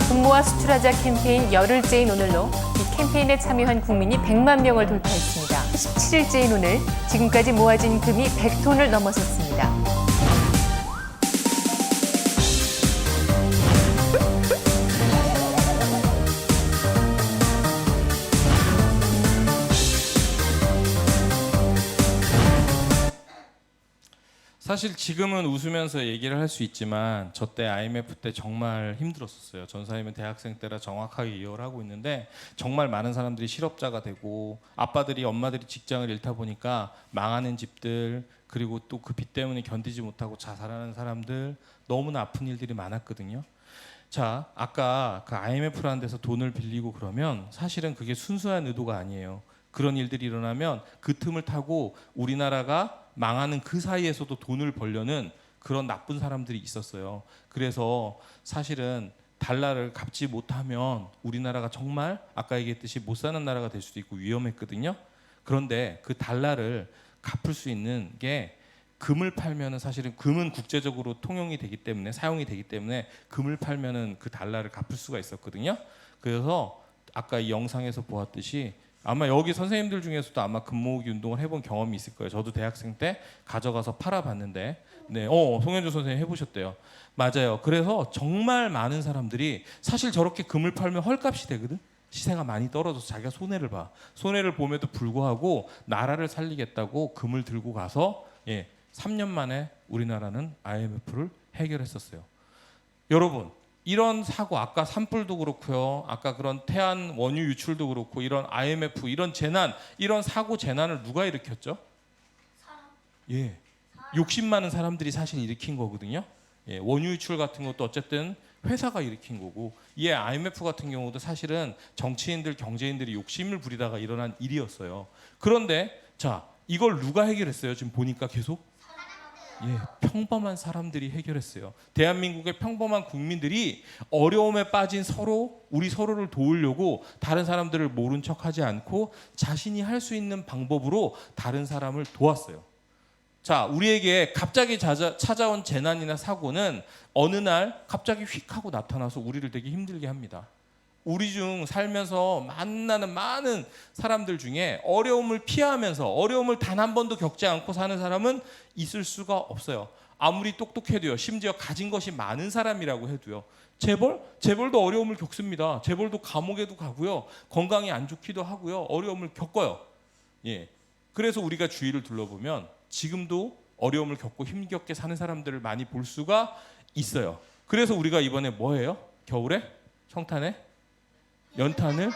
군무와 수출하자 캠페인 열흘째인 오늘로 이 캠페인에 참여한 국민이 100만 명을 돌파했습니다. 17일째인 오늘 지금까지 모아진 금이 100톤을 넘어섰습니다. 사실 지금은 웃으면서 얘기를 할 수 있지만 저 때 IMF 때 정말 힘들었었어요. 전사님은 대학생 때라 정확하게 이해를 하고 있는데 정말 많은 사람들이 실업자가 되고 아빠들이 엄마들이 직장을 잃다 보니까 망하는 집들 그리고 또 그 빚 때문에 견디지 못하고 자살하는 사람들 너무나 아픈 일들이 많았거든요. 자, 아까 그 IMF라는 데서 돈을 빌리고 그러면 사실은 그게 순수한 의도가 아니에요. 그런 일들이 일어나면 그 틈을 타고 우리나라가 망하는 그 사이에서도 돈을 벌려는 그런 나쁜 사람들이 있었어요. 그래서 사실은 달러를 갚지 못하면 우리나라가 정말 아까 얘기했듯이 못 사는 나라가 될 수도 있고 위험했거든요. 그런데 그 달러를 갚을 수 있는 게 금을 팔면은 사실은 금은 국제적으로 통용이 되기 때문에 사용이 되기 때문에 금을 팔면은 그 달러를 갚을 수가 있었거든요. 그래서 아까 이 영상에서 보았듯이 아마 여기 선생님들 중에서도 아마 금 모으기 운동을 해본 경험이 있을 거예요. 저도 대학생 때 가져가서 팔아봤는데, 네, 송현주 선생님 해보셨대요. 맞아요. 그래서 정말 많은 사람들이 사실 저렇게 금을 팔면 헐값이 되거든. 시세가 많이 떨어져서 자기가 손해를 봐. 손해를 봄에도 불구하고 나라를 살리겠다고 금을 들고 가서 3년 만에 우리나라는 IMF를 해결했었어요. 여러분. 이런 사고 아까 산불도 그렇고요. 아까 그런 태안 원유 유출도 그렇고 이런 IMF 이런 재난 이런 사고 재난을 누가 일으켰죠? 사람. 욕심 많은 사람들이 사실 일으킨 거거든요. 원유 유출 같은 것도 어쨌든 회사가 일으킨 거고 이 IMF 같은 경우도 사실은 정치인들 경제인들이 욕심을 부리다가 일어난 일이었어요. 그런데 자 이걸 누가 해결했어요? 지금 보니까 계속 평범한 사람들이 해결했어요. 대한민국의 평범한 국민들이 어려움에 빠진 우리 서로를 도우려고 다른 사람들을 모른 척하지 않고 자신이 할 수 있는 방법으로 다른 사람을 도왔어요. 자, 우리에게 갑자기 찾아온 재난이나 사고는 어느 날 갑자기 휙 하고 나타나서 우리를 되게 힘들게 합니다. 우리 중 살면서 만나는 많은 사람들 중에 어려움을 피하면서 어려움을 단 한 번도 겪지 않고 사는 사람은 있을 수가 없어요. 아무리 똑똑해도요. 심지어 가진 것이 많은 사람이라고 해도요. 재벌도 어려움을 겪습니다. 재벌도 감옥에도 가고요. 건강이 안 좋기도 하고요. 어려움을 겪어요. 그래서 우리가 주위를 둘러보면 지금도 어려움을 겪고 힘겹게 사는 사람들을 많이 볼 수가 있어요. 그래서 우리가 이번에 뭐 해요? 겨울에? 성탄에? 연탄을?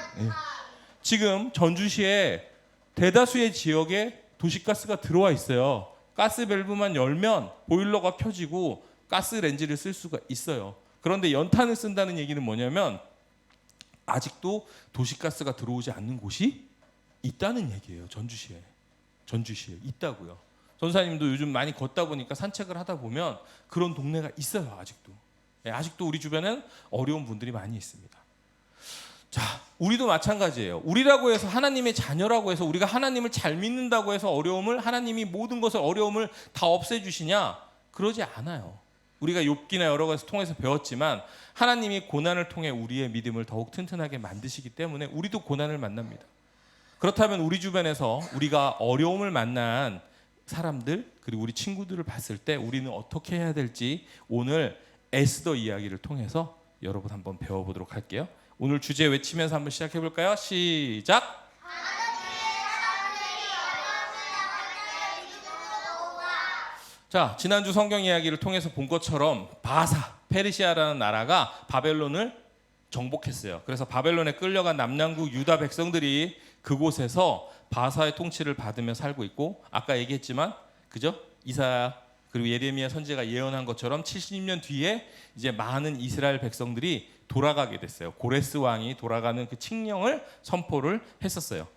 지금 전주시에 대다수의 지역에 도시가스가 들어와 있어요. 가스 밸브만 열면 보일러가 켜지고 가스 렌지를 쓸 수가 있어요. 그런데 연탄을 쓴다는 얘기는 뭐냐면 아직도 도시가스가 들어오지 않는 곳이 있다는 얘기예요. 전주시에 있다고요. 전사님도 요즘 많이 걷다 보니까 산책을 하다 보면 그런 동네가 있어요. 아직도 우리 주변엔 어려운 분들이 많이 있습니다. 자, 우리도 마찬가지예요. 우리라고 해서 하나님의 자녀라고 해서 우리가 하나님을 잘 믿는다고 해서 하나님이 모든 것을 어려움을 다 없애주시냐? 그러지 않아요. 우리가 욥기나 여러 가지 통해서 배웠지만 하나님이 고난을 통해 우리의 믿음을 더욱 튼튼하게 만드시기 때문에 우리도 고난을 만납니다. 그렇다면 우리 주변에서 우리가 어려움을 만난 사람들 그리고 우리 친구들을 봤을 때 우리는 어떻게 해야 될지 오늘 에스더 이야기를 통해서 여러분 한번 배워보도록 할게요. 오늘 주제 외치면서 한번 시작해 볼까요? 시작! 자, 지난주 성경 이야기를 통해서 본 것처럼 바사, 페르시아라는 나라가 바벨론을 정복했어요. 그래서 바벨론에 끌려간 남남국 유다 백성들이 그곳에서 바사의 통치를 받으며 살고 있고 아까 얘기했지만 그죠? 이사야 그리고 예레미야 선지자가 예언한 것처럼 70년 뒤에 이제 많은 이스라엘 백성들이 돌아가게 됐어요. 고레스 왕이 돌아가는 그 칙령을 선포를 했었어요.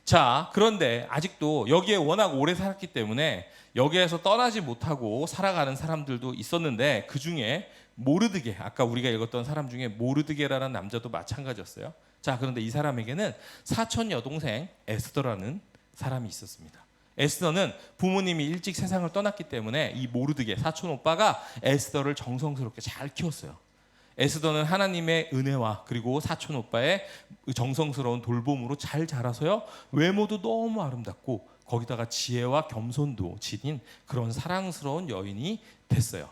자, 그런데 아직도 여기에 워낙 오래 살았기 때문에 여기에서 떠나지 못하고 살아가는 사람들도 있었는데 그 중에 모르드게, 아까 우리가 읽었던 사람 중에 모르드게라는 남자도 마찬가지였어요. 자, 그런데 이 사람에게는 사촌 여동생 에스더라는 사람이 있었습니다. 에스더는 부모님이 일찍 세상을 떠났기 때문에 이 모르드게 사촌 오빠가 에스더를 정성스럽게 잘 키웠어요. 에스더는 하나님의 은혜와 그리고 사촌 오빠의 정성스러운 돌봄으로 잘 자라서요, 외모도 너무 아름답고 거기다가 지혜와 겸손도 지닌 그런 사랑스러운 여인이 됐어요.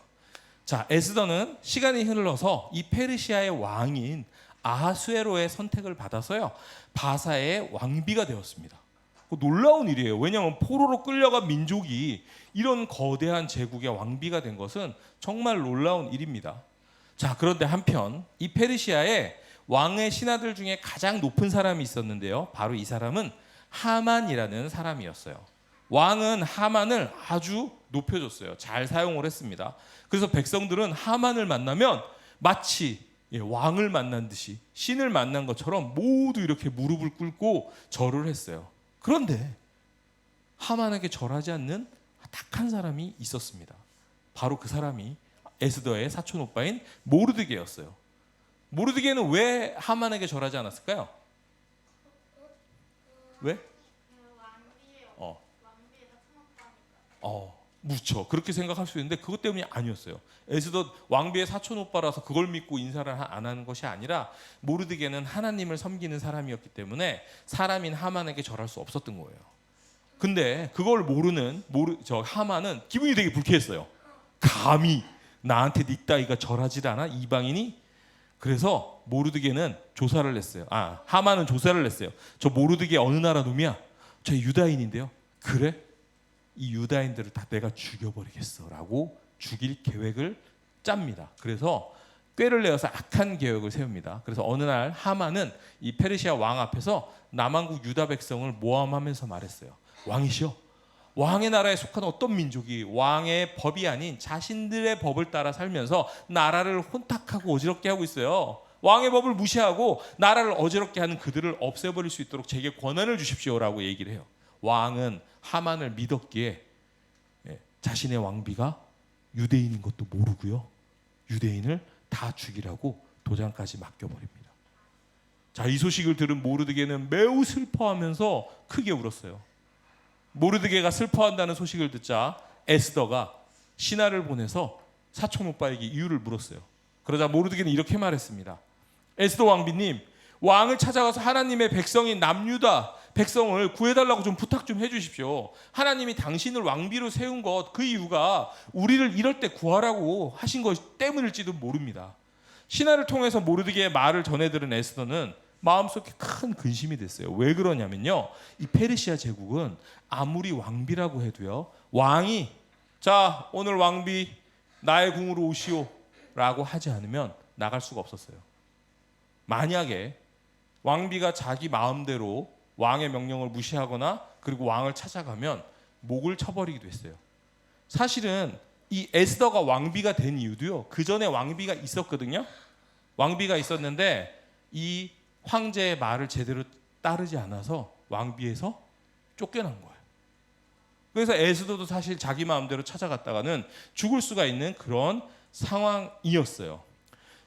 자, 에스더는 시간이 흘러서 이 페르시아의 왕인 아하수에로의 선택을 받아서요, 바사의 왕비가 되었습니다. 놀라운 일이에요. 왜냐하면 포로로 끌려간 민족이 이런 거대한 제국의 왕비가 된 것은 정말 놀라운 일입니다. 자, 그런데 한편 이 페르시아에 왕의 신하들 중에 가장 높은 사람이 있었는데요, 바로 이 사람은 하만이라는 사람이었어요. 왕은 하만을 아주 높여줬어요. 잘 사용을 했습니다. 그래서 백성들은 하만을 만나면 마치 왕을 만난 듯이 신을 만난 것처럼 모두 이렇게 무릎을 꿇고 절을 했어요. 그런데 하만에게 절하지 않는 딱 한 사람이 있었습니다. 바로 그 사람이 에스더의 사촌 오빠인 모르드게였어요. 모르드게는 왜 하만에게 절하지 않았을까요? 왜? 무쳐 그렇게 생각할 수 있는데 그것 때문이 아니었어요. 에스더 왕비의 사촌 오빠라서 그걸 믿고 인사를 안 하는 것이 아니라 모르드게는 하나님을 섬기는 사람이었기 때문에 사람인 하만에게 절할 수 없었던 거예요. 근데 그걸 모르는 하만은 기분이 되게 불쾌했어요. 감히 나한테 네 따위가 절하지 않아? 이방인이? 그래서 모르드게는 조사를 냈어요. 하만은 조사를 냈어요. 저 모르드게 어느 나라 놈이야? 저 유다인인데요. 그래? 이 유다인들을 다 내가 죽여버리겠어 라고 죽일 계획을 짭니다. 그래서 꾀를 내어서 악한 계획을 세웁니다. 그래서 어느 날 하만은 이 페르시아 왕 앞에서 남한국 유다 백성을 모함하면서 말했어요. 왕이시여, 왕의 나라에 속한 어떤 민족이 왕의 법이 아닌 자신들의 법을 따라 살면서 나라를 혼탁하고 어지럽게 하고 있어요. 왕의 법을 무시하고 나라를 어지럽게 하는 그들을 없애버릴 수 있도록 제게 권한을 주십시오라고 얘기를 해요. 왕은 하만을 믿었기에 자신의 왕비가 유대인인 것도 모르고요, 유대인을 다 죽이라고 도장까지 맡겨버립니다. 자, 이 소식을 들은 모르드게는 매우 슬퍼하면서 크게 울었어요. 모르드게가 슬퍼한다는 소식을 듣자 에스더가 신하를 보내서 사촌 오빠에게 이유를 물었어요. 그러자 모르드게는 이렇게 말했습니다. 에스더 왕비님, 왕을 찾아가서 하나님의 백성인 남유다 백성을 구해달라고 좀 부탁 좀 해주십시오. 하나님이 당신을 왕비로 세운 것, 그 이유가 우리를 이럴 때 구하라고 하신 것 때문일지도 모릅니다. 신하를 통해서 모르드게의 말을 전해들은 에스더는 마음속에 큰 근심이 됐어요. 왜 그러냐면요, 이 페르시아 제국은 아무리 왕비라고 해도요, 왕이 자 오늘 왕비 나의 궁으로 오시오 라고 하지 않으면 나갈 수가 없었어요. 만약에 왕비가 자기 마음대로 왕의 명령을 무시하거나 그리고 왕을 찾아가면 목을 쳐버리기도 했어요. 사실은 이 에스더가 왕비가 된 이유도요, 그 전에 왕비가 있었거든요. 왕비가 있었는데 이 황제의 말을 제대로 따르지 않아서 왕비에서 쫓겨난 거예요. 그래서 에스더도 사실 자기 마음대로 찾아갔다가는 죽을 수가 있는 그런 상황이었어요.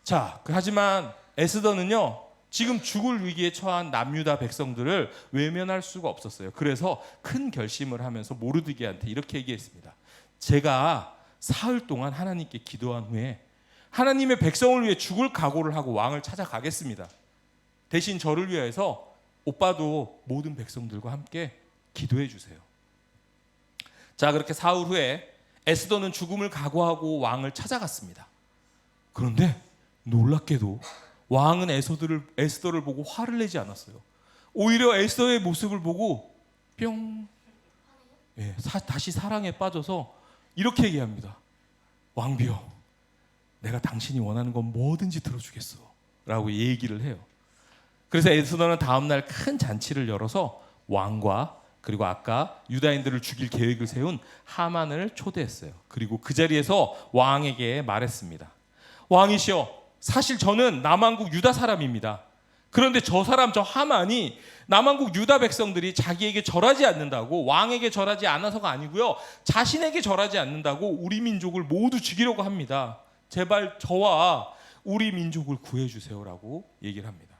자, 하지만 에스더는요, 지금 죽을 위기에 처한 남유다 백성들을 외면할 수가 없었어요. 그래서 큰 결심을 하면서 모르드게한테 이렇게 얘기했습니다. 제가 사흘 동안 하나님께 기도한 후에 하나님의 백성을 위해 죽을 각오를 하고 왕을 찾아가겠습니다. 대신 저를 위해서 오빠도 모든 백성들과 함께 기도해 주세요. 자, 그렇게 사흘 후에 에스더는 죽음을 각오하고 왕을 찾아갔습니다. 그런데 놀랍게도 왕은 에스더를 보고 화를 내지 않았어요. 오히려 에스더의 모습을 보고 뿅, 다시 사랑에 빠져서 이렇게 얘기합니다. 왕비여, 내가 당신이 원하는 건 뭐든지 들어주겠어 라고 얘기를 해요. 그래서 에스더는 다음날 큰 잔치를 열어서 왕과 그리고 아까 유다인들을 죽일 계획을 세운 하만을 초대했어요. 그리고 그 자리에서 왕에게 말했습니다. 왕이시여, 사실 저는 남왕국 유다 사람입니다. 그런데 저 하만이 남왕국 유다 백성들이 자기에게 절하지 않는다고, 왕에게 절하지 않아서가 아니고요, 자신에게 절하지 않는다고 우리 민족을 모두 죽이려고 합니다. 제발 저와 우리 민족을 구해주세요라고 얘기를 합니다.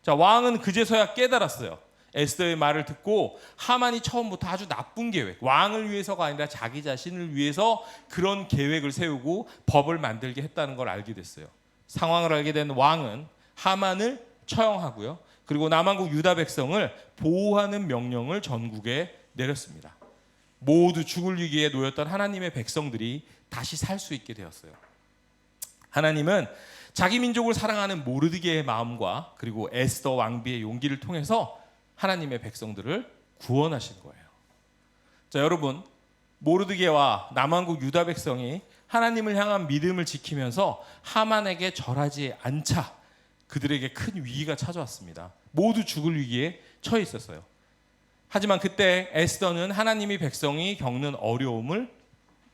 자, 왕은 그제서야 깨달았어요. 에스더의 말을 듣고 하만이 처음부터 아주 나쁜 계획, 왕을 위해서가 아니라 자기 자신을 위해서 그런 계획을 세우고 법을 만들게 했다는 걸 알게 됐어요. 상황을 알게 된 왕은 하만을 처형하고요, 그리고 남왕국 유다 백성을 보호하는 명령을 전국에 내렸습니다. 모두 죽을 위기에 놓였던 하나님의 백성들이 다시 살 수 있게 되었어요. 하나님은 자기 민족을 사랑하는 모르드게의 마음과 그리고 에스더 왕비의 용기를 통해서 하나님의 백성들을 구원하신 거예요. 자, 여러분, 모르드게와 남왕국 유다 백성이 하나님을 향한 믿음을 지키면서 하만에게 절하지 않자 그들에게 큰 위기가 찾아왔습니다. 모두 죽을 위기에 처해 있었어요. 하지만 그때 에스더는 하나님이 백성이 겪는 어려움을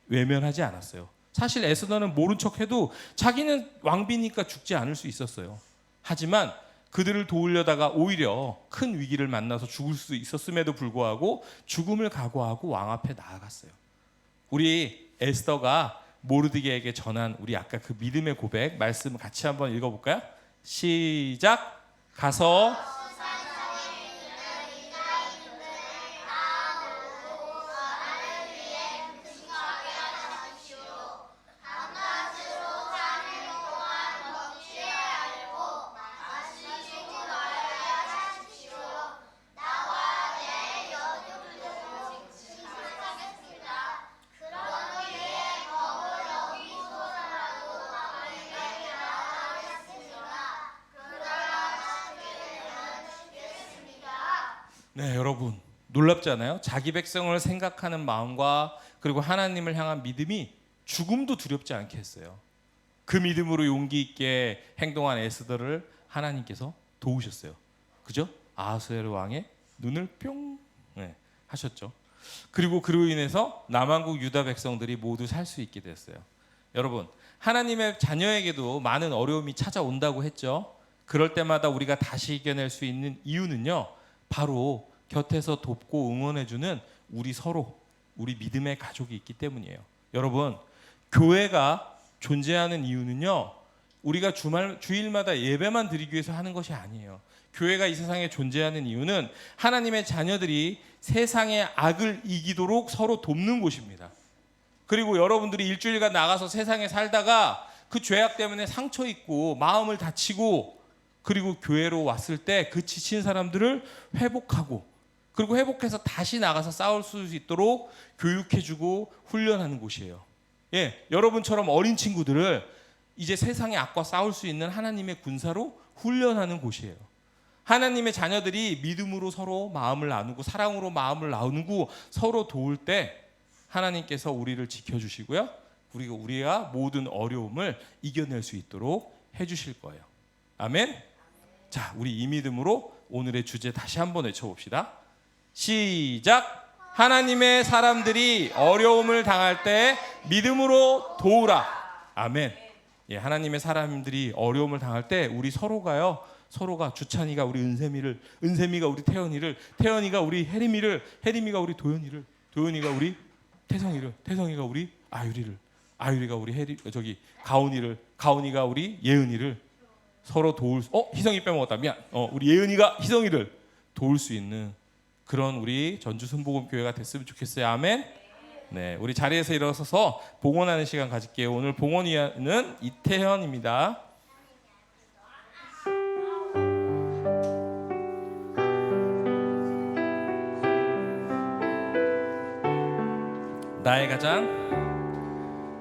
외면하지 않았어요. 사실 에스더는 모른 척해도 자기는 왕비니까 죽지 않을 수 있었어요. 하지만 그들을 도우려다가 오히려 큰 위기를 만나서 죽을 수 있었음에도 불구하고 죽음을 각오하고 왕 앞에 나아갔어요. 우리 에스더가 모르드게에게 전한 우리 아까 그 믿음의 고백 말씀 같이 한번 읽어볼까요? 시작. 가서 네, 여러분 놀랍지 않아요? 자기 백성을 생각하는 마음과 그리고 하나님을 향한 믿음이 죽음도 두렵지 않게 했어요. 그 믿음으로 용기 있게 행동한 에스더를 하나님께서 도우셨어요. 그죠? 아하수에로 왕의 눈을 뿅 하셨죠. 그리고 그로 인해서 남왕국 유다 백성들이 모두 살 수 있게 됐어요. 여러분, 하나님의 자녀에게도 많은 어려움이 찾아온다고 했죠. 그럴 때마다 우리가 다시 이겨낼 수 있는 이유는요, 바로 곁에서 돕고 응원해주는 우리 믿음의 가족이 있기 때문이에요. 여러분, 교회가 존재하는 이유는요, 우리가 주일마다 예배만 드리기 위해서 하는 것이 아니에요. 교회가 이 세상에 존재하는 이유는 하나님의 자녀들이 세상의 악을 이기도록 서로 돕는 곳입니다. 그리고 여러분들이 일주일간 나가서 세상에 살다가 그 죄악 때문에 상처 입고 마음을 다치고 그리고 교회로 왔을 때 그 지친 사람들을 회복하고 그리고 회복해서 다시 나가서 싸울 수 있도록 교육해주고 훈련하는 곳이에요. 여러분처럼 어린 친구들을 이제 세상의 악과 싸울 수 있는 하나님의 군사로 훈련하는 곳이에요. 하나님의 자녀들이 믿음으로 서로 마음을 나누고 사랑으로 마음을 나누고 서로 도울 때 하나님께서 우리를 지켜주시고요, 그리고 우리가 모든 어려움을 이겨낼 수 있도록 해주실 거예요. 아멘. 자, 우리 이 믿음으로 오늘의 주제 다시 한번 외쳐봅시다. 시작. 하나님의 사람들이 어려움을 당할 때 믿음으로 도우라. 아멘. 하나님의 사람들이 어려움을 당할 때 우리 서로가 주찬이가 우리 은샘이가 우리 태연이가 우리 혜림이가 우리 도연이가 우리 태성이가 우리 아유리가 우리 가온이가 우리 예은이를 서로 도울 희성이 빼먹었다. 미안. 우리 예은이가 희성이를 도울 수 있는 그런 우리 전주 순복음 교회가 됐으면 좋겠어요. 아멘. 네, 우리 자리에서 일어서서 봉헌하는 시간 가질게요. 오늘 봉헌위원은 이태현입니다.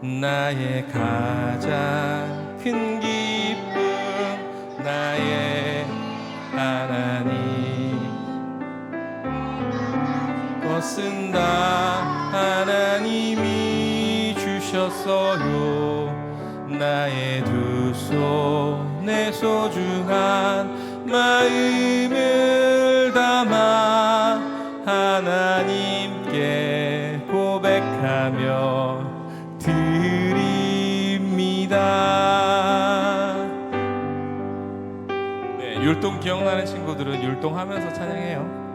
나의 가장 큰 기쁨, 나의 하나님, 것은 다 하나님이 주셨어요. 나의 두 손에 소중한 마음을 담아 하나님께 고백하며 드립니다. 네, 율동 기억나는 친구들은 율동하면서 찬양해요.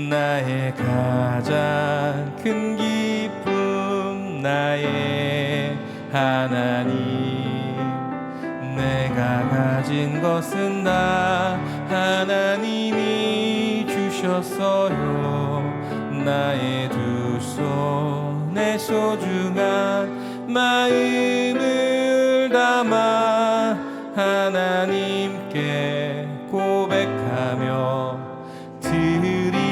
나의 가장 큰 기쁨, 나의 하나님, 내가 가진 것은 다 하나님이 주셨어요. 나의 두 손에 소중한 마음을 담아 하나님께 고백하며 드립니다.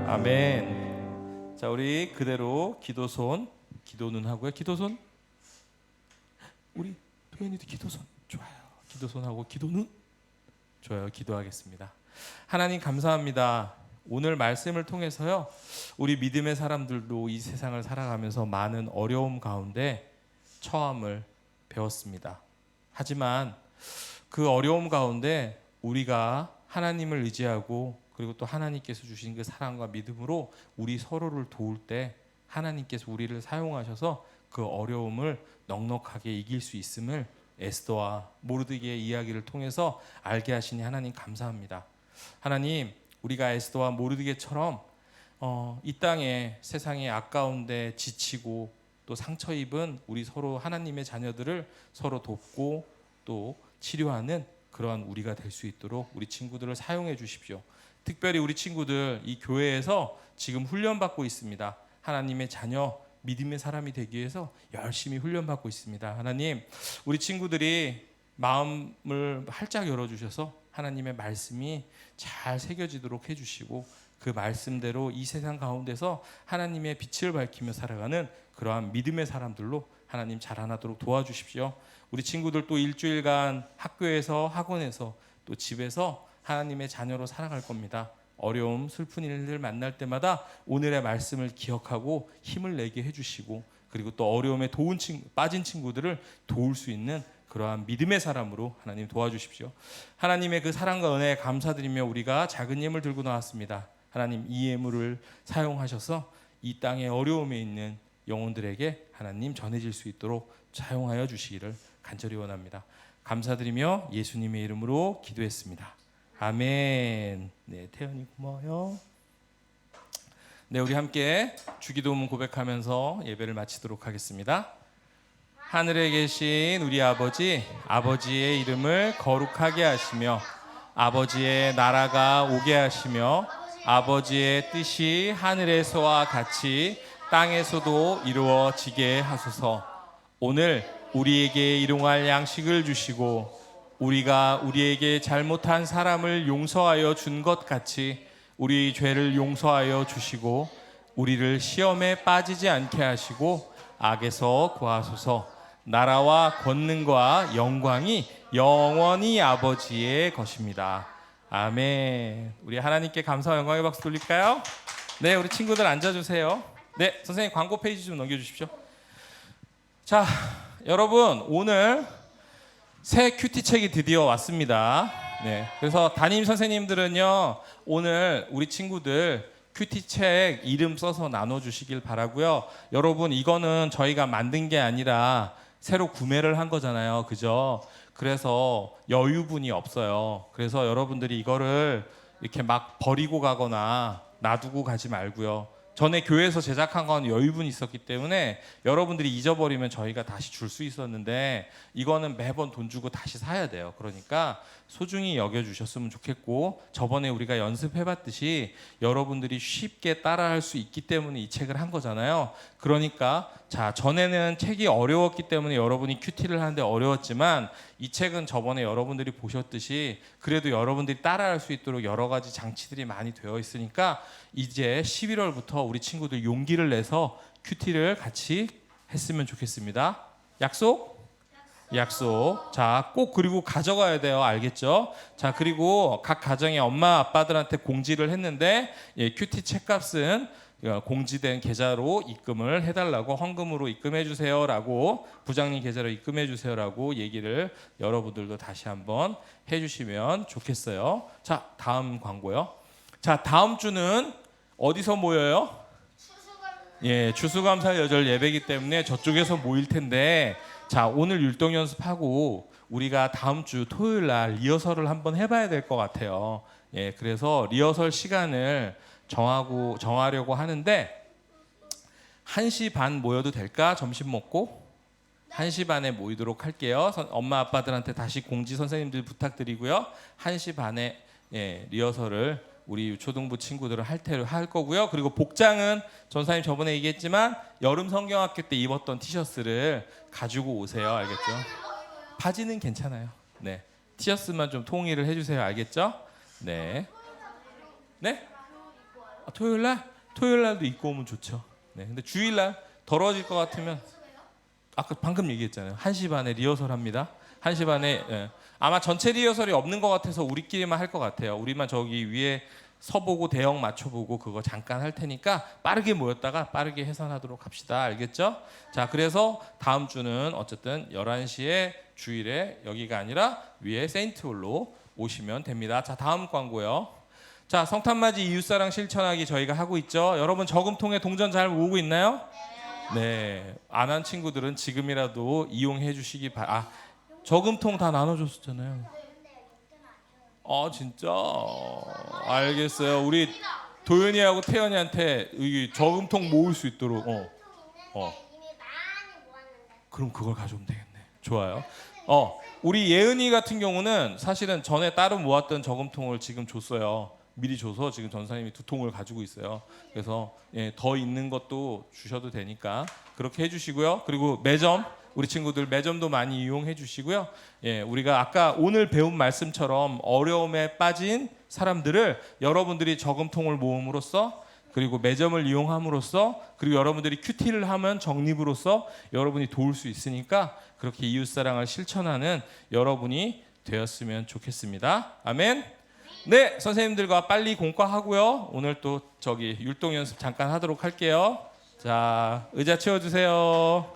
아멘. 자, 우리 그대로 기도손, 기도는 하고요. 기도손. 우리 도현이도 기도손. 좋아요. 기도손 하고 기도는? 좋아요. 기도하겠습니다. 하나님 감사합니다. 오늘 말씀을 통해서요, 우리 믿음의 사람들도 이 세상을 살아가면서 많은 어려움 가운데 처함을 배웠습니다. 하지만 그 어려움 가운데 우리가 하나님을 의지하고 그리고 또 하나님께서 주신 그 사랑과 믿음으로 우리 서로를 도울 때 하나님께서 우리를 사용하셔서 그 어려움을 넉넉하게 이길 수 있음을 에스더와 모르드게의 이야기를 통해서 알게 하시니 하나님 감사합니다. 하나님, 우리가 에스더와 모르드게처럼 이 땅에 세상의 아까운데 지치고 또 상처 입은 우리 서로 하나님의 자녀들을 서로 돕고 또 치료하는 그러한 우리가 될 수 있도록 우리 친구들을 사용해 주십시오. 특별히 우리 친구들 이 교회에서 지금 훈련받고 있습니다. 하나님의 자녀, 믿음의 사람이 되기 위해서 열심히 훈련받고 있습니다. 하나님, 우리 친구들이 마음을 활짝 열어주셔서 하나님의 말씀이 잘 새겨지도록 해주시고 그 말씀대로 이 세상 가운데서 하나님의 빛을 밝히며 살아가는 그러한 믿음의 사람들로 하나님 자라나도록 도와주십시오. 우리 친구들 또 일주일간 학교에서 학원에서 또 집에서 하나님의 자녀로 살아갈 겁니다. 어려움, 슬픈 일들 만날 때마다 오늘의 말씀을 기억하고 힘을 내게 해주시고 그리고 또 어려움에 빠진 친구들을 도울 수 있는 그러한 믿음의 사람으로 하나님 도와주십시오. 하나님의 그 사랑과 은혜에 감사드리며 우리가 작은 예물 들고 나왔습니다. 하나님, 이 예물을 사용하셔서 이 땅의 어려움에 있는 영혼들에게 하나님 전해질 수 있도록 사용하여 주시기를 간절히 원합니다. 감사드리며 예수님의 이름으로 기도했습니다. 아멘. 네, 태연이 고마워요. 네, 우리 함께 주기도문 고백하면서 예배를 마치도록 하겠습니다. 하늘에 계신 우리 아버지, 아버지의 이름을 거룩하게 하시며 아버지의 나라가 오게 하시며 아버지의 뜻이 하늘에서와 같이 땅에서도 이루어지게 하소서. 오늘 우리에게 일용할 양식을 주시고 우리가 우리에게 잘못한 사람을 용서하여 준 것 같이 우리 죄를 용서하여 주시고 우리를 시험에 빠지지 않게 하시고 악에서 구하소서. 나라와 권능과 영광이 영원히 아버지의 것입니다. 아멘. 우리 하나님께 감사와 영광의 박수 돌릴까요? 네, 우리 친구들 앉아주세요. 네, 선생님 광고 페이지 좀 넘겨주십시오. 자, 여러분, 오늘 새 큐티 책이 드디어 왔습니다. 네, 그래서 담임 선생님들은요, 오늘 우리 친구들 큐티 책 이름 써서 나눠주시길 바라고요. 여러분, 이거는 저희가 만든 게 아니라 새로 구매를 한 거잖아요, 그죠? 그래서 여유분이 없어요. 그래서 여러분들이 이거를 이렇게 막 버리고 가거나 놔두고 가지 말고요. 전에 교회에서 제작한 건 여유분이 있었기 때문에 여러분들이 잊어버리면 저희가 다시 줄 수 있었는데 이거는 매번 돈 주고 다시 사야 돼요. 그러니까 소중히 여겨주셨으면 좋겠고, 저번에 우리가 연습해봤듯이 여러분들이 쉽게 따라할 수 있기 때문에 이 책을 한 거잖아요. 그러니까 자, 전에는 책이 어려웠기 때문에 여러분이 큐티를 하는데 어려웠지만 이 책은 저번에 여러분들이 보셨듯이 그래도 여러분들이 따라할 수 있도록 여러 가지 장치들이 많이 되어 있으니까 이제 11월부터 우리 친구들 용기를 내서 큐티를 같이 했으면 좋겠습니다. 약속? 약속. 자, 꼭 그리고 가져가야 돼요. 알겠죠? 자, 그리고 각 가정의 엄마 아빠들한테 공지를 했는데 큐티 책값은 공지된 계좌로 입금을 해달라고, 헌금으로 입금해 주세요라고, 부장님 계좌로 입금해 주세요라고 얘기를 여러분들도 다시 한번 해주시면 좋겠어요. 자, 다음 광고요. 자, 다음 주는 어디서 모여요? 추수감사 여절 예배이기 때문에 저쪽에서 모일 텐데, 자, 오늘 율동 연습하고 우리가 다음 주 토요일 날 리허설을 한번 해봐야 될 것 같아요. 그래서 리허설 시간을 정하려고 하는데 1시 반 모여도 될까? 점심 먹고 1시 반에 모이도록 할게요. 엄마 아빠들한테 다시 공지 선생님들 부탁드리고요. 1시 반에 리허설을 우리 초등부 친구들은 할 거고요. 그리고 복장은 전사님 저번에 얘기했지만 여름 성경학교 때 입었던 티셔츠를 가지고 오세요. 알겠죠? 바지는 괜찮아요. 네, 티셔츠만 좀 통일을 해주세요. 알겠죠? 네. 네? 토요일 날? 토요일 날도 입고 오면 좋죠. 네. 근데 주일 날 더러워질 것 같으면 아까 방금 얘기했잖아요. 1시 반에 리허설 합니다. 1시 반에 아마 전체 리허설이 없는 것 같아서 우리끼리만 할 것 같아요. 우리만 저기 위에 서보고 대형 맞춰보고 그거 잠깐 할 테니까 빠르게 모였다가 빠르게 해산하도록 합시다. 알겠죠? 자, 그래서 다음 주는 어쨌든 11시에 주일에 여기가 아니라 위에 세인트홀로 오시면 됩니다. 자, 다음 광고요. 자, 성탄맞이 이웃사랑 실천하기 저희가 하고 있죠. 여러분 저금통에 동전 잘 모으고 있나요? 네. 안 한 친구들은 지금이라도 이용해 주시기 저금통 다 나눠줬었잖아요. 진짜? 알겠어요. 우리 도윤이하고 태연이한테 여기 저금통 모을 수 있도록. 그럼 그걸 가져오면 되겠네. 좋아요. 우리 예은이 같은 경우는 사실은 전에 따로 모았던 저금통을 지금 줬어요. 미리 줘서 지금 전사님이 2통을 가지고 있어요. 그래서 더 있는 것도 주셔도 되니까 그렇게 해주시고요. 그리고 매점, 우리 친구들 매점도 많이 이용해 주시고요. 우리가 아까 오늘 배운 말씀처럼 어려움에 빠진 사람들을 여러분들이 저금통을 모음으로써, 그리고 매점을 이용함으로써, 그리고 여러분들이 큐티를 하면 적립으로써 여러분이 도울 수 있으니까 그렇게 이웃사랑을 실천하는 여러분이 되었으면 좋겠습니다. 아멘. 네, 선생님들과 빨리 공과하고요. 오늘 또 저기 율동 연습 잠깐 하도록 할게요. 자, 의자 채워주세요.